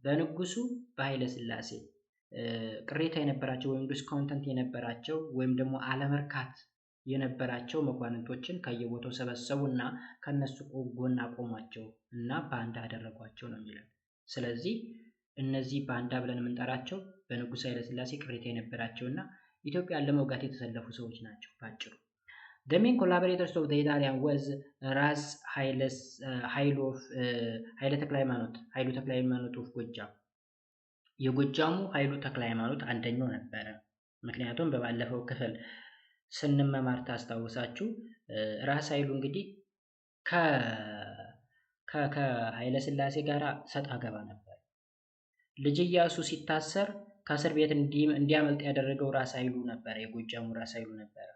በንጉሱ በኃይለ ሥላሴ ቅሬታ የነበራቸው ወይም ዲስኮንተንት የነበራቸው ወይም ደግሞ አለመርካት የነበራቸው መኳንንቶችን ከየቦታው ሰበሰቡና ከነሱ ጎን አቆሟቸው እና ባንዳ አደረጓቸው ነው የሚለው። ስለዚህ እነዚህ ባንዳ ብለን የምንጠራቸው በንጉስ ኃይለ ሥላሴ ቅሬታ የነበራቸውና ኢትዮጵያን ለመውጋት የተሰለፉ ሰዎች ናቸው ባጭሩ። The main collaborators of the Italian was ራስ ኃይለ ተክለ ሃይማኖት of ጎጃም። የጎጃሙ ኃይሉ ተክለ ሃይማኖት አንደኛው ነበረ። ምክንያቱም በባለፈው ክፍል ስንመማር ታስታውሳችሁ ራስ ኃይሉ እንግዲህ ከኃይለ ሥላሴ ጋር ሰጣ ገባ ነበር። ልጅ ኢያሱ ሲታሰር ከእስር ቤት እንዲያመልጥ ያደረገው ራስ ኃይሉ ነበር፣ የጎጃሙ ራስ ኃይሉ ነበር።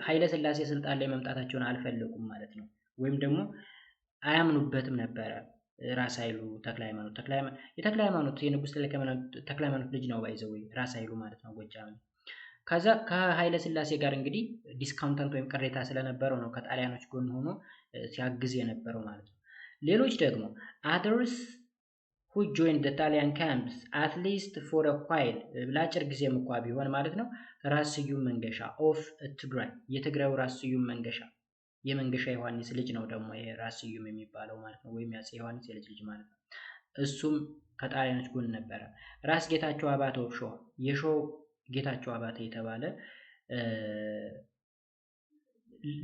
ኃይለ ሥላሴ ስልጣን ላይ መምጣታቸውን አልፈለጉም ማለት ነው፣ ወይም ደግሞ አያምኑበትም ነበረ። ራስ ኃይሉ ተክለ ሃይማኖት የንጉስ ተክለ ሃይማኖት ልጅ ነው ባይዘው ራስ ኃይሉ ማለት ነው ጎጃም። ከዛ ከኃይለ ሥላሴ ጋር እንግዲህ ዲስካውንተንት ወይም ቅሬታ ስለነበረው ነው ከጣሊያኖች ጎን ሆኖ ሲያግዝ የነበረው ማለት ነው። ሌሎች ደግሞ others who joined the Italian camps at least for a while ለአጭር ጊዜም እንኳ ቢሆን ማለት ነው ራስ ስዩም መንገሻ of ትግራይ የትግራዩ ራስ ስዩም መንገሻ የመንገሻ ዮሐንስ ልጅ ነው ደግሞ የራስ ስዩም የሚባለው ማለት ነው ወይም ያጼ ዮሐንስ የልጅ ልጅ ማለት ነው እሱም ከጣሊያኖች ጎን ነበረ ራስ ጌታቸው አባተ of ሾው የሾው ጌታቸው አባተ የተባለ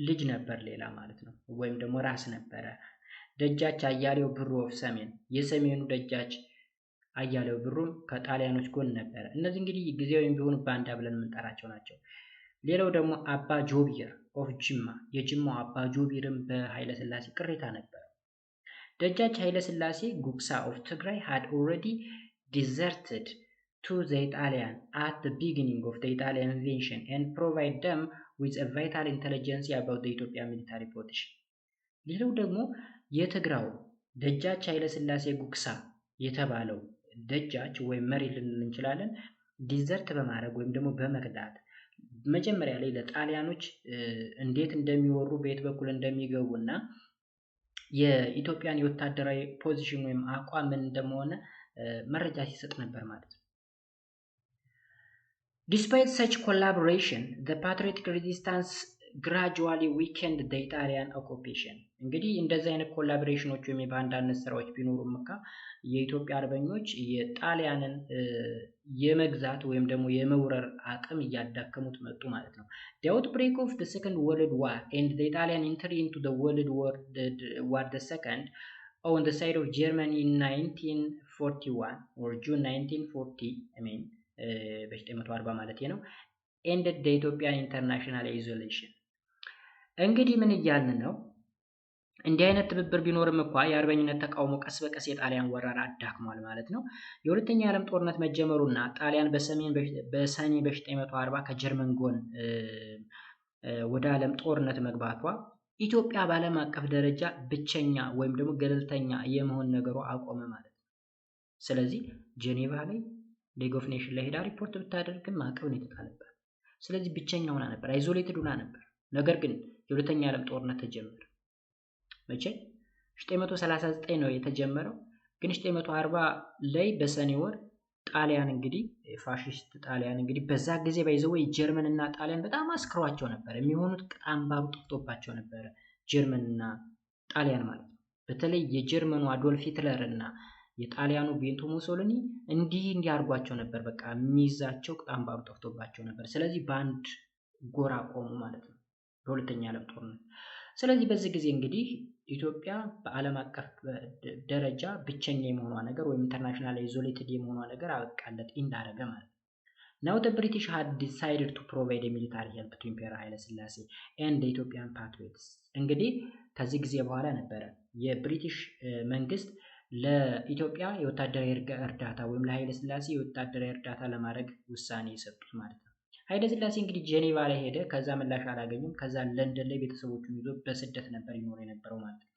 ልጅ ነበር ሌላ ማለት ነው ወይም ደግሞ ራስ ነበረ ደጃች አያሌው ብሩ of ሰሜን የሰሜኑ ደጃች አያሌው ብሩም ከጣሊያኖች ጎን ነበር እነዚህ እንግዲህ ጊዜያዊም ቢሆኑ ባንዳ ብለን የምንጠራቸው ናቸው ሌላው ደግሞ አባ ጆቢር of ጅማ የጅማው አባ ጆቢርም በኃይለ ሥላሴ ቅሬታ ነበር ደጃች ኃይለ ሥላሴ ጉግሳ of ትግራይ had already deserted to the Italian at the beginning of the Italian invasion and provide them with a vital intelligence about the Ethiopia military position ሌላው ደግሞ የትግራው ደጃች ኃይለ ሥላሴ ጉግሳ የተባለው ደጃች ወይ መሪ ልንል እንችላለን ዲዘርት በማድረግ ወይም ደግሞ በመክዳት መጀመሪያ ላይ ለጣሊያኖች እንዴት እንደሚወሩ በየት በኩል እንደሚገቡና የኢትዮጵያን የወታደራዊ ፖዚሽን ወይም አቋም ምን እንደሆነ መረጃ ሲሰጥ ነበር ማለት ነው Despite such collaboration the patriotic resistance gradually weakened the Italian occupation እንግዲህ እንደዚህ አይነት ኮላቦሬሽኖች ወይም የባንዳነት ስራዎች ቢኖሩም የኢትዮጵያ አርበኞች የጣሊያንን የመግዛት ወይም ደግሞ የመውረር አቅም እያዳከሙት መጡ ማለት ነው The outbreak of the Second World War and the Italian entry into the World War the Second on the side of Germany in 1941 or June 1940 በ1940 ማለት ነው ended the Ethiopian international isolation እንግዲህ ምን እያልን ነው እንዲህ አይነት ትብብር ቢኖርም የአርበኝነት ተቃውሞ ቀስ በቀስ የጣሊያን ወረራ አዳክሟል ማለት ነው የሁለተኛ ዓለም ጦርነት መጀመሩና ጣሊያን በሰኔ በ1940 ከጀርመን ጎን ወደ ዓለም ጦርነት መግባቷ ኢትዮጵያ በዓለም አቀፍ ደረጃ ብቸኛ ወይም ደግሞ ገለልተኛ የመሆን ነገሩ አቆመ ማለት ነው ስለዚህ ጄኔቫ ላይ ሊግ ኦፍ ኔሽን ላይ ሄዳ ሪፖርት ብታደርግም ማዕቀብ የተጣለበት ስለዚህ ብቸኛ ሆና ነበር አይዞሌትድ ሆና ነበር ነገር ግን የሁለተኛ ዓለም ጦርነት ተጀመረ መቼ 1939 ነው የተጀመረው ግን 1940 ላይ በሰኔ ወር ጣሊያን እንግዲህ ፋሺስት ጣሊያን እንግዲህ በዛ ጊዜ ባይዘው ጀርመን እና ጣሊያን በጣም አስክሯቸው ነበር የሚሆኑት ቅጣምባሩ ጥፍቶባቸው ነበር ጀርመን እና ጣሊያን ማለት ነው በተለይ የጀርመኑ አዶልፍ ሂትለር እና የጣሊያኑ ቤንቶ ሙሶሊኒ እንዲያርጓቸው ነበር በቃ የሚይዛቸው ቅጣምባሩ ጥፍቶባቸው ነበር ስለዚህ ባንድ ጎራ ቆሙ ማለት ነው በሁለተኛ ዓለም ጦርነት ስለዚህ በዚህ ጊዜ እንግዲህ ኢትዮጵያ በዓለም አቀፍ ደረጃ ብቸኛ የመሆኗ ነገር ወይም ኢንተርናሽናል አይዞሌትድ የመሆኗ ነገር አበቃለት እንዳረገ ማለት ነው Now the British had decided to provide a military help to Emperor ኃይለ ሥላሴ and the Ethiopian patriots እንግዲህ ከዚህ ጊዜ በኋላ ነበረ የብሪቲሽ መንግስት ለኢትዮጵያ የወታደራዊ እርዳታ ወይም ለኃይለ ሥላሴ የወታደራዊ እርዳታ ለማድረግ ውሳኔ የሰጡት ማለት ነው ኃይለ ሥላሴ እንግዲህ ጄኔቫ ላይ ሄደ ከዛ ምላሽ አላገኘም ከዛ ለንደን ላይ ቤተሰቦቹን ይዞ በስደት ነበር ይኖር የነበረው ማለት ነው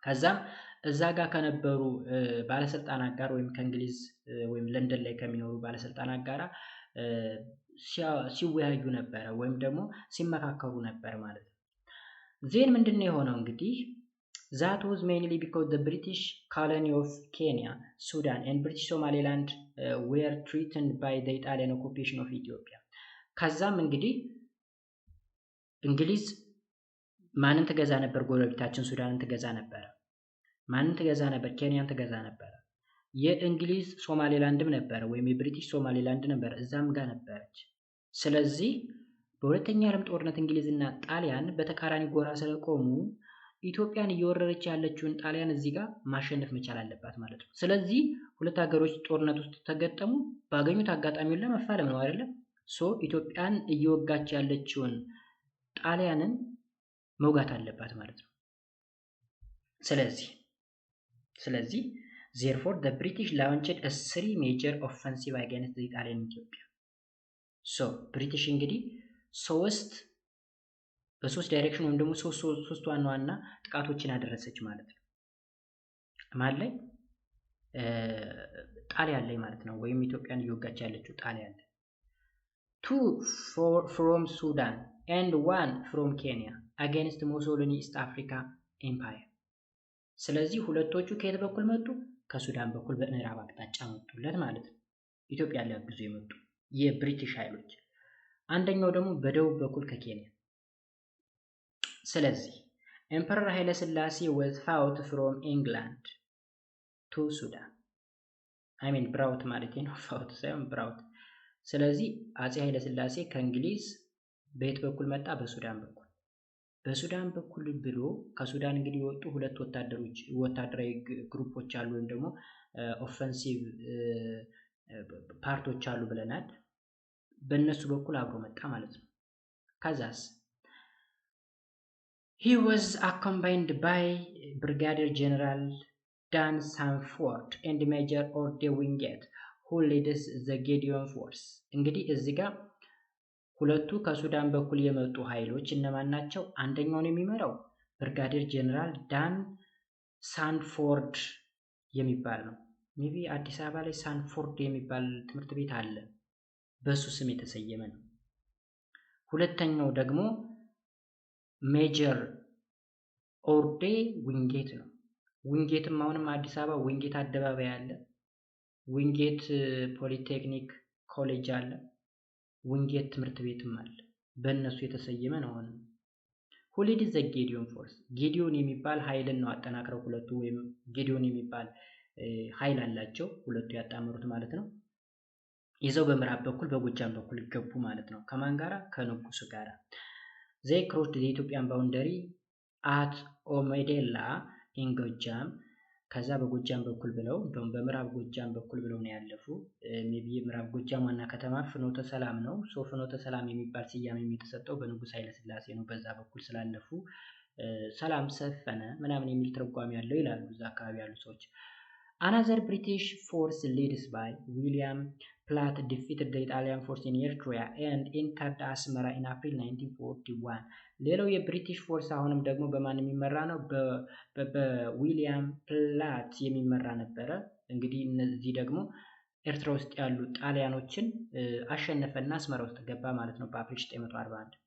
ከዛም እዛ ጋር ከነበሩ ባለስልጣናት ጋር ወይም ከእንግሊዝ ወይም ለንደን ላይ ከሚኖሩ ባለስልጣናት ጋር ሲወያዩ ነበር ወይም ደግሞ ሲመካከሩ ነበር ማለት ነው ዜን ምንድነው የሆነው እንግዲህ That was mainly because the British colony of Kenya, Sudan and British Somaliland were threatened by the Italian occupation of Ethiopia. ከዛም እንግዲህ እንግሊዝ ማንን ትገዛ ነበር ጎረቤታችን ሱዳንን ትገዛ ነበር ማንን ትገዛ ነበር ኬንያን ትገዛ ነበር የእንግሊዝ ሶማሌላንድም ነበር ወይም የብሪቲሽ ሶማሌላንድ ነበር እዛም ጋር ነበረች ስለዚህ በሁለተኛ ዓለም ጦርነት እንግሊዝና ጣሊያን በተቃራኒ ጎራ ስለቆሙ ኢትዮጵያን እየወረረች ያለችውን ጣሊያን እዚህ ጋር ማሸነፍ መቻል አለባት ማለት ነው ስለዚህ ሁለት ሀገሮች ጦርነት ውስጥ ተገጠሙ ባገኙት አጋጣሚውን ለመፋለም ነው አይደል ሶ ኢትዮጵያን እየወጋች ያለችውን ጣሊያንን መውጋት አለባት ማለት ነው ስለዚህ therefore the British launched a three major offensive against the Italian Ethiopia so British እንግዲህ በሶስት ዳይሬክሽን ወይም ደግሞ ሶስት ዋና ጥቃቶችን አደረሰች ማለት ነው ማለት ላይ ጣሊያን ላይ ማለት ነው ወይም ኢትዮጵያን እየወጋች ያለችው ጣሊያን ላይ 2 from Sudan and 1 from Kenya against Mussolini East Africa Empire ስለዚህ ሁለቶቹ ከየት በኩል መጡ ከሱዳን በኩል በምዕራብ አቅጣጫ መጡለት ማለት ነው። ኢትዮጵያ ሊያግዙ የመጡ የብሪቲሽ ኃይሎች። አንደኛው ደግሞ በደቡብ በኩል ከኬንያ። ስለዚህ ኤምፐረር ኃይለ ሥላሴ was fought from England to Sudan ብራውት ማለት ነው፣ ፋውት ሳይሆን ብራውት። ስለዚህ አፄ ኃይለ ሥላሴ ከእንግሊዝ በየት በኩል መጣ? በሱዳን በኩል። በሱዳን በኩል ብሎ ከሱዳን እንግዲህ የወጡ ሁለት ወታደራዊ ግሩፖች አሉ፣ ወይም ደግሞ ኦፌንሲቭ ፓርቶች አሉ ብለናል። በእነሱ በኩል አብሮ መጣ ማለት ነው። ከዛስ he was accompanied by Brigadier General Dan Sanford and Major Orde Wingate who leads the Gideon Force። እንግዲህ እዚህ ጋር ሁለቱ ከሱዳን በኩል የመጡ ኃይሎች እነማን ናቸው? አንደኛውን የሚመራው ብርጋዴር ጀነራል ዳን ሳንፎርድ የሚባል ነው። ሜቢ አዲስ አበባ ላይ ሳንፎርድ የሚባል ትምህርት ቤት አለ፣ በሱ ስም የተሰየመ ነው። ሁለተኛው ደግሞ ሜጀር ኦርዴ ዊንጌት ነው። ዊንጌትም አሁንም አዲስ አበባ ዊንጌት አደባባይ አለ፣ ዊንጌት ፖሊቴክኒክ ኮሌጅ አለ፣ ዊንጌት ትምህርት ቤትም አለ። በእነሱ የተሰየመ ነው። አሁንም ሁሊድ ዘ ጌዲዮን ፎርስ፣ ጌዲዮን የሚባል ኃይልን ነው አጠናክረው ሁለቱ፣ ወይም ጌዲዮን የሚባል ኃይል አላቸው ሁለቱ ያጣመሩት ማለት ነው። ይዘው በምዕራብ በኩል በጎጃም በኩል ገቡ ማለት ነው። ከማን ጋራ? ከንጉሱ ጋራ። ዘይ ክሮስድ የኢትዮጵያን ባውንደሪ አት ኦሜዴላ ኢን ጎጃም። ከዛ በጎጃም በኩል ብለው እንደውም በምዕራብ ጎጃም በኩል ብለው ነው ያለፉ። ሜቢ ምዕራብ ጎጃም ዋና ከተማ ፍኖተ ሰላም ነው። ፍኖተ ሰላም የሚባል ስያሜ የተሰጠው በንጉስ ኃይለ ሥላሴ ነው። በዛ በኩል ስላለፉ ሰላም ሰፈነ ምናምን የሚል ትርጓሜ ያለው ይላሉ እዛ አካባቢ ያሉ ሰዎች። Another British force led by William Platt defeated the Italian force in Eritrea and entered Asmara in April 1941. ሌላው የብሪቲሽ ፎርስ አሁንም ደግሞ በማን የሚመራ ነው? በዊሊያም ፕላት የሚመራ ነበረ። እንግዲህ እነዚህ ደግሞ ኤርትራ ውስጥ ያሉ ጣሊያኖችን አሸነፈና አስመራ ውስጥ ገባ ማለት ነው በአፕሪል 1941።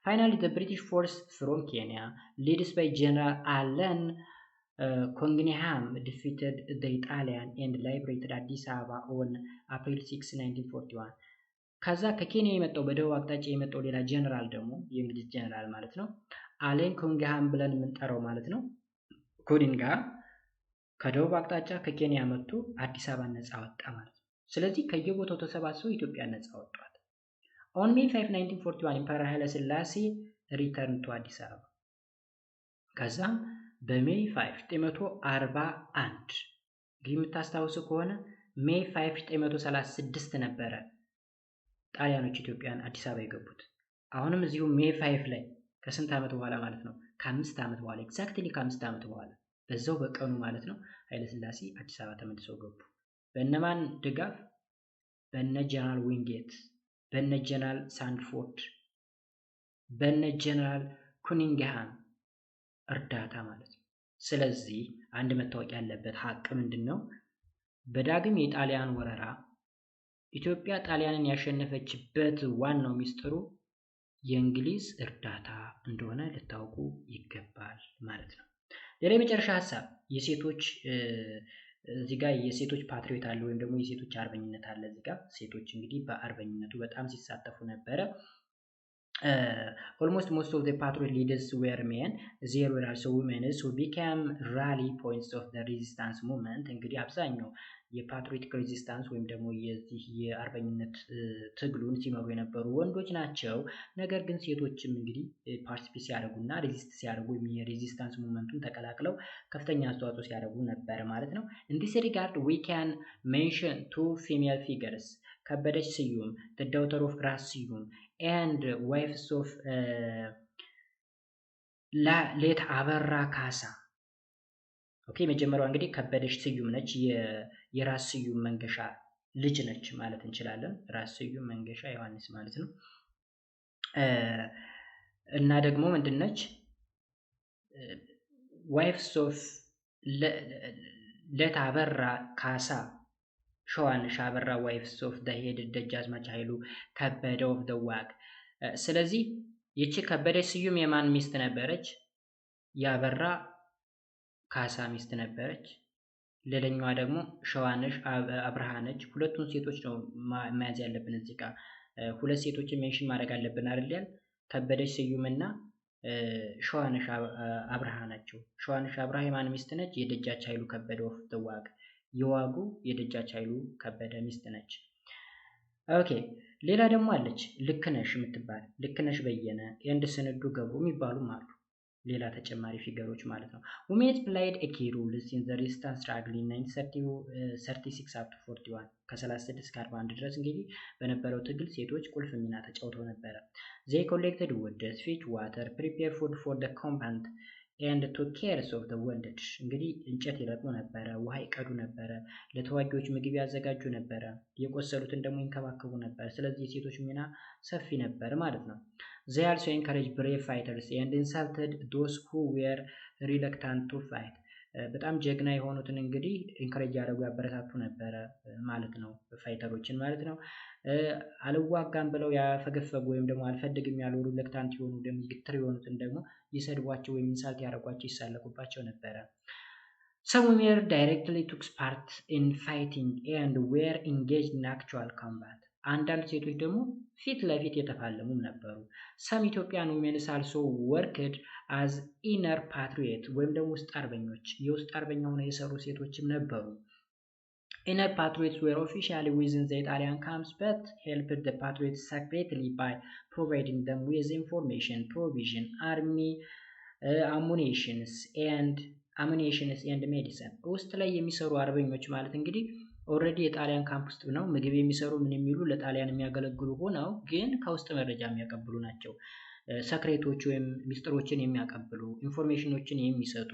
Finally, the British force from Kenya, led by General Allen Congingham, defeated the Italian and liberated Addis Ababa on April 6, 1941. ከዛ ከኬንያ የመጣው በደቡብ አቅጣጫ የመጣው ሌላ ጀነራል ደግሞ የእንግሊዝ ጀነራል ማለት ነው፣ አሌን ኮንግሃም ብለን የምንጠራው ማለት ነው። ኮኒንግሃም ከደቡብ አቅጣጫ ከኬንያ መጥቶ አዲስ አበባ ነፃ ወጣ ማለት ነው። ስለዚህ ከየቦታው ተሰባስበው ኢትዮጵያ ነፃ ወጣት። On May 5, 1941 ኢምፐረር ኃይለ ሥላሴ ሪተርን ቱ አዲስ አበባ። ከዛም በሜይ 5 1941 እንግዲህ የምታስታውሱ ከሆነ ሜይ 5 1936 ነበረ ጣሊያኖች ኢትዮጵያን አዲስ አበባ የገቡት። አሁንም እዚሁ ሜይ 5 ላይ ከስንት ዓመት በኋላ ማለት ነው? ከ5 ዓመት በኋላ ኤግዛክትሊ ከ5 ዓመት በኋላ በዛው በቀኑ ማለት ነው ኃይለ ሥላሴ አዲስ አበባ ተመልሰው ገቡ። በእነማን ድጋፍ? በእነ ጀነራል ዊንጌት፣ በእነ ጀነራል ሳንፎርድ፣ በእነ ጀነራል ኩኒንግሃም እርዳታ ማለት ነው። ስለዚህ አንድ መታወቅ ያለበት ሀቅ ምንድነው? በዳግም የጣሊያን ወረራ ኢትዮጵያ ጣሊያንን ያሸነፈችበት ዋናው ሚስጥሩ የእንግሊዝ እርዳታ እንደሆነ ልታውቁ ይገባል ማለት ነው። ሌላ የመጨረሻ ሀሳብ የሴቶች እዚህ ጋር የሴቶች ፓትሪዮት አለ ወይም ደግሞ የሴቶች አርበኝነት አለ። እዚህ ጋር ሴቶች እንግዲህ በአርበኝነቱ በጣም ሲሳተፉ ነበረ። almost most of the patriot leaders were men. There were also women who became rally points of the resistance movement. እንግዲህ አብዛኛው የፓትሪዮቲክ ሬዚስታንስ ወይም ደግሞ የዚህ የአርበኝነት ትግሉን ሲመሩ የነበሩ ወንዶች ናቸው። ነገር ግን ሴቶችም እንግዲህ ፓርቲሲፔት ሲያደርጉና ሬዚስት ሲያደርጉ ወይም የሬዚስታንስ ሙቭመንቱን ተቀላቅለው ከፍተኛ አስተዋጽኦ ሲያደርጉ ነበር ማለት ነው። In this regard we can mention two female figures, ከበደች ስዩም, the daughter of ራስ ስዩም and wives of ሌት አበራ ካሳ። ኦኬ መጀመሪያው እንግዲህ ከበደች ስዩም ነች፣ የራስ ስዩም መንገሻ ልጅ ነች ማለት እንችላለን። ራስ ስዩም መንገሻ ዮሐንስ ማለት ነው። እና ደግሞ ምንድነች? wives of ሌት አበራ ካሳ ሸዋንሽ አበራ wives of the head ደጃዝማች ኃይሉ ከበደ of the ዋግ። ስለዚህ ይቺ ከበደች ስዩም የማን ሚስት ነበረች? ያበራ ካሳ ሚስት ነበረች። ሌላኛዋ ደግሞ ሸዋነሽ አብርሃነች። ሁለቱን ሴቶች ነው መያዝ ያለብን እዚህ ጋር። ሁለት ሴቶችን ሜንሽን ማድረግ አለብን አይደል? ከበደች ስዩምና ሸዋነሽ አብርሃ ናቸው። ሸዋነሽ አብርሃ የማን ሚስት ነች? የደጃች ኃይሉ ከበደ ወፍ ተዋግ የዋጉ የደጃች ኃይሉ ከበደ ሚስት ነች። ኦኬ ሌላ ደግሞ አለች ልክነሽ የምትባል ልክነሽ በየነ ኤንድ ስንዱ ገብሩ የሚባሉም አሉ። ሌላ ተጨማሪ ፊገሮች ማለት ነው። ውሜንስ ፕላይድ ኤ ኪ ሮልስ ኢን ዘ ሬዚስታንስ ስትራግል ኢን 1936 አፕ ቱ 41 ከ36 እስከ 41 ድረስ እንግዲህ በነበረው ትግል ሴቶች ቁልፍ ሚና ተጫውተው ነበረ። ዜይ ኮሌክትድ ውድ ፊች ዋተር ፕሪፔር ፉድ ፎር ዘ ኮምባንት ኤንድ ቱክ ኬርስ ኦፍ ዘ ወንድድ እንግዲህ እንጨት ይለቅሙ ነበረ፣ ውሃ ይቀዱ ነበረ፣ ለተዋጊዎች ምግብ ያዘጋጁ ነበረ፣ የቆሰሉትን ደግሞ ይንከባከቡ ነበር። ስለዚህ የሴቶች ሚና ሰፊ ነበር ማለት ነው። They also encouraged brave fighters and insulted those who were reluctant to fight. በጣም ጀግና የሆኑትን እንግዲህ ኢንከሬጅ ያደረጉ ያበረታቱ ነበረ ማለት ነው፣ ፋይተሮችን ማለት ነው። አልዋጋም ብለው ያፈገፈጉ ወይም ደግሞ አልፈልግም ያሉ ሪለክታንት የሆኑ ደግሞ ግትር የሆኑትን ደግሞ ይሰድቧቸው ወይም ኢንሳልት ያደረጓቸው ይሳለቁባቸው ነበረ። Some women directly took part in fighting and were engaged in actual combat. አንዳንድ ሴቶች ደግሞ ፊት ለፊት የተፋለሙም ነበሩ። ሰም ኢትዮጵያን ዊሜንስ አልሶ ወርክድ አዝ ኢነር ፓትሪዮት ወይም ደግሞ ውስጥ አርበኞች የውስጥ አርበኛ ሆነው የሰሩ ሴቶችም ነበሩ። ኢነር ፓትሪዮትስ ዌር ኦፊሻሊ ዊዝን ዘ ኢጣሊያን ካምፕስ በት ሄልፕድ ዘ ፓትሪዮትስ ሰክሬትሊ ባይ ፕሮቫይዲንግ ደም ዊዝ ኢንፎርሜሽን ፕሮቪዥን አርሚ አሙኒሽንስ ኤንድ ሜዲሲን። ውስጥ ላይ የሚሰሩ አርበኞች ማለት እንግዲህ ኦልሬዲ የጣሊያን ካምፕ ውስጥ ነው ምግብ የሚሰሩ ምን የሚሉ ለጣሊያን የሚያገለግሉ ሆነው ግን ከውስጥ መረጃ የሚያቀብሉ ናቸው። ሰክሬቶች ወይም ሚስጥሮችን የሚያቀብሉ ኢንፎርሜሽኖችን የሚሰጡ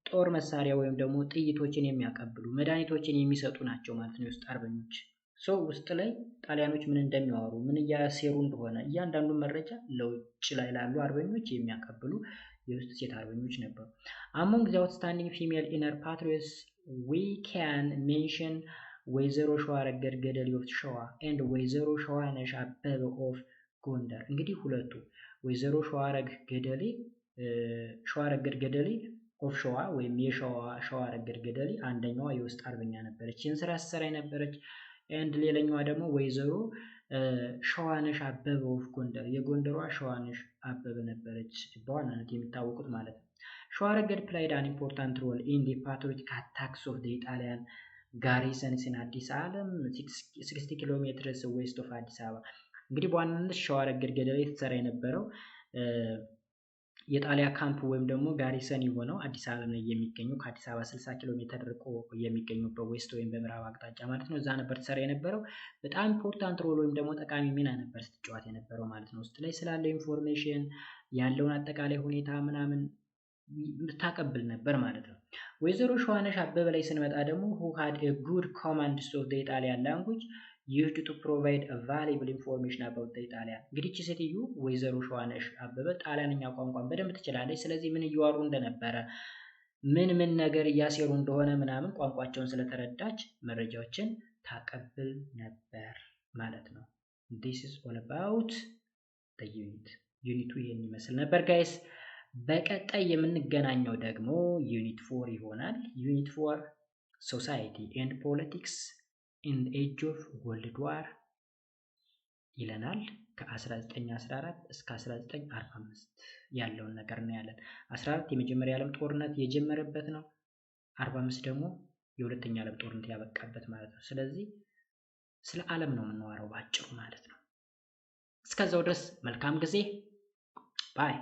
ጦር መሳሪያ ወይም ደግሞ ጥይቶችን የሚያቀብሉ መድኃኒቶችን የሚሰጡ ናቸው ማለት ነው የውስጥ አርበኞች። ውስጥ ላይ ጣሊያኖች ምን እንደሚያወሩ ምን እያሴሩ እንደሆነ እያንዳንዱን መረጃ ለውጭ ላይ ላሉ አርበኞች የሚያቀብሉ የውስጥ ሴት አርበኞች ነበሩ። Among the outstanding female inner patriots we can mention ወይዘሮ ሸዋረገድ ገደሌ ኦፍ ሸዋ and ወይዘሮ ሸዋነሽ አበበ ኦፍ ጎንደር። እንግዲህ ሁለቱ ወይዘሮ ሸዋረገድ ገደሌ ኦፍ ሸዋ ወይም ሸዋረገድ ገደሌ አንደኛዋ የውስጥ አርበኛ ነበረች፣ ይህን ስራ ስትሰራ የነበረች and ሌላኛዋ ደግሞ ወይዘሮ ሸዋነሽ አበበ ኦፍ ጎንደር የጎንደሯ ሸዋነሽ አበበ ነበረች በዋናነት የሚታወቁት ማለት ነው። ሸዋረገድ played an important role in the patriotic attacks of the Italian garrisons in አዲስ ዓለም 60 ኪሎ ሜትር ዌስት ኦፍ አዲስ አበባ። እንግዲህ በዋናነት ሸዋረገድ ገደሌ የተሰራ የነበረው የጣሊያ ካምፕ ወይም ደግሞ ጋሪሰን የሆነው አዲስ ዓለም ላይ የሚገኘው ከአዲስ አበባ 60 ኪሎ ሜትር ርቆ የሚገኘው በዌስት ወይም በምዕራብ አቅጣጫ ማለት ነው። እዛ ነበር ተሰራ የነበረው። በጣም ኢምፖርታንት ሮል ወይም ደግሞ ጠቃሚ ሚና ነበር ስትጫወት የነበረው ማለት ነው። ውስጥ ላይ ስላለው ኢንፎርሜሽን ያለውን አጠቃላይ ሁኔታ ምናምን ታቀብል ነበር ማለት ነው። ወይዘሮ ሸዋነሽ አበበ ላይ ስንመጣ ደግሞ who had a good command of the Italian language used to provide a valuable information about the Italian። እንግዲህ እቺ ሴትዮ ወይዘሮ ሸዋነሽ አበበ ጣሊያንኛ ቋንቋን በደንብ ትችላለች። ስለዚህ ምን እያወሩ እንደነበረ ምን ነገር እያሴሩ እንደሆነ ምናምን ቋንቋቸውን ስለተረዳች መረጃዎችን ታቀብል ነበር ማለት ነው። This is all about the unit። ዩኒቱ ይሄን ይመስል ነበር ጋይስ። በቀጣይ የምንገናኘው ደግሞ ዩኒት 4 ይሆናል። ዩኒት 4 ሶሳይቲ ኤንድ ፖለቲክስ ኢን ኤጅ ኦፍ ወርልድ ዋር ይለናል። ከ1914 እስከ 1945 ያለውን ነገር እናያለን። 14 የመጀመሪያ ዓለም ጦርነት የጀመረበት ነው። 45 ደግሞ የሁለተኛ ዓለም ጦርነት ያበቃበት ማለት ነው። ስለዚህ ስለ ዓለም ነው የምናወራው ባጭሩ ማለት ነው። እስከዛው ድረስ መልካም ጊዜ ባይ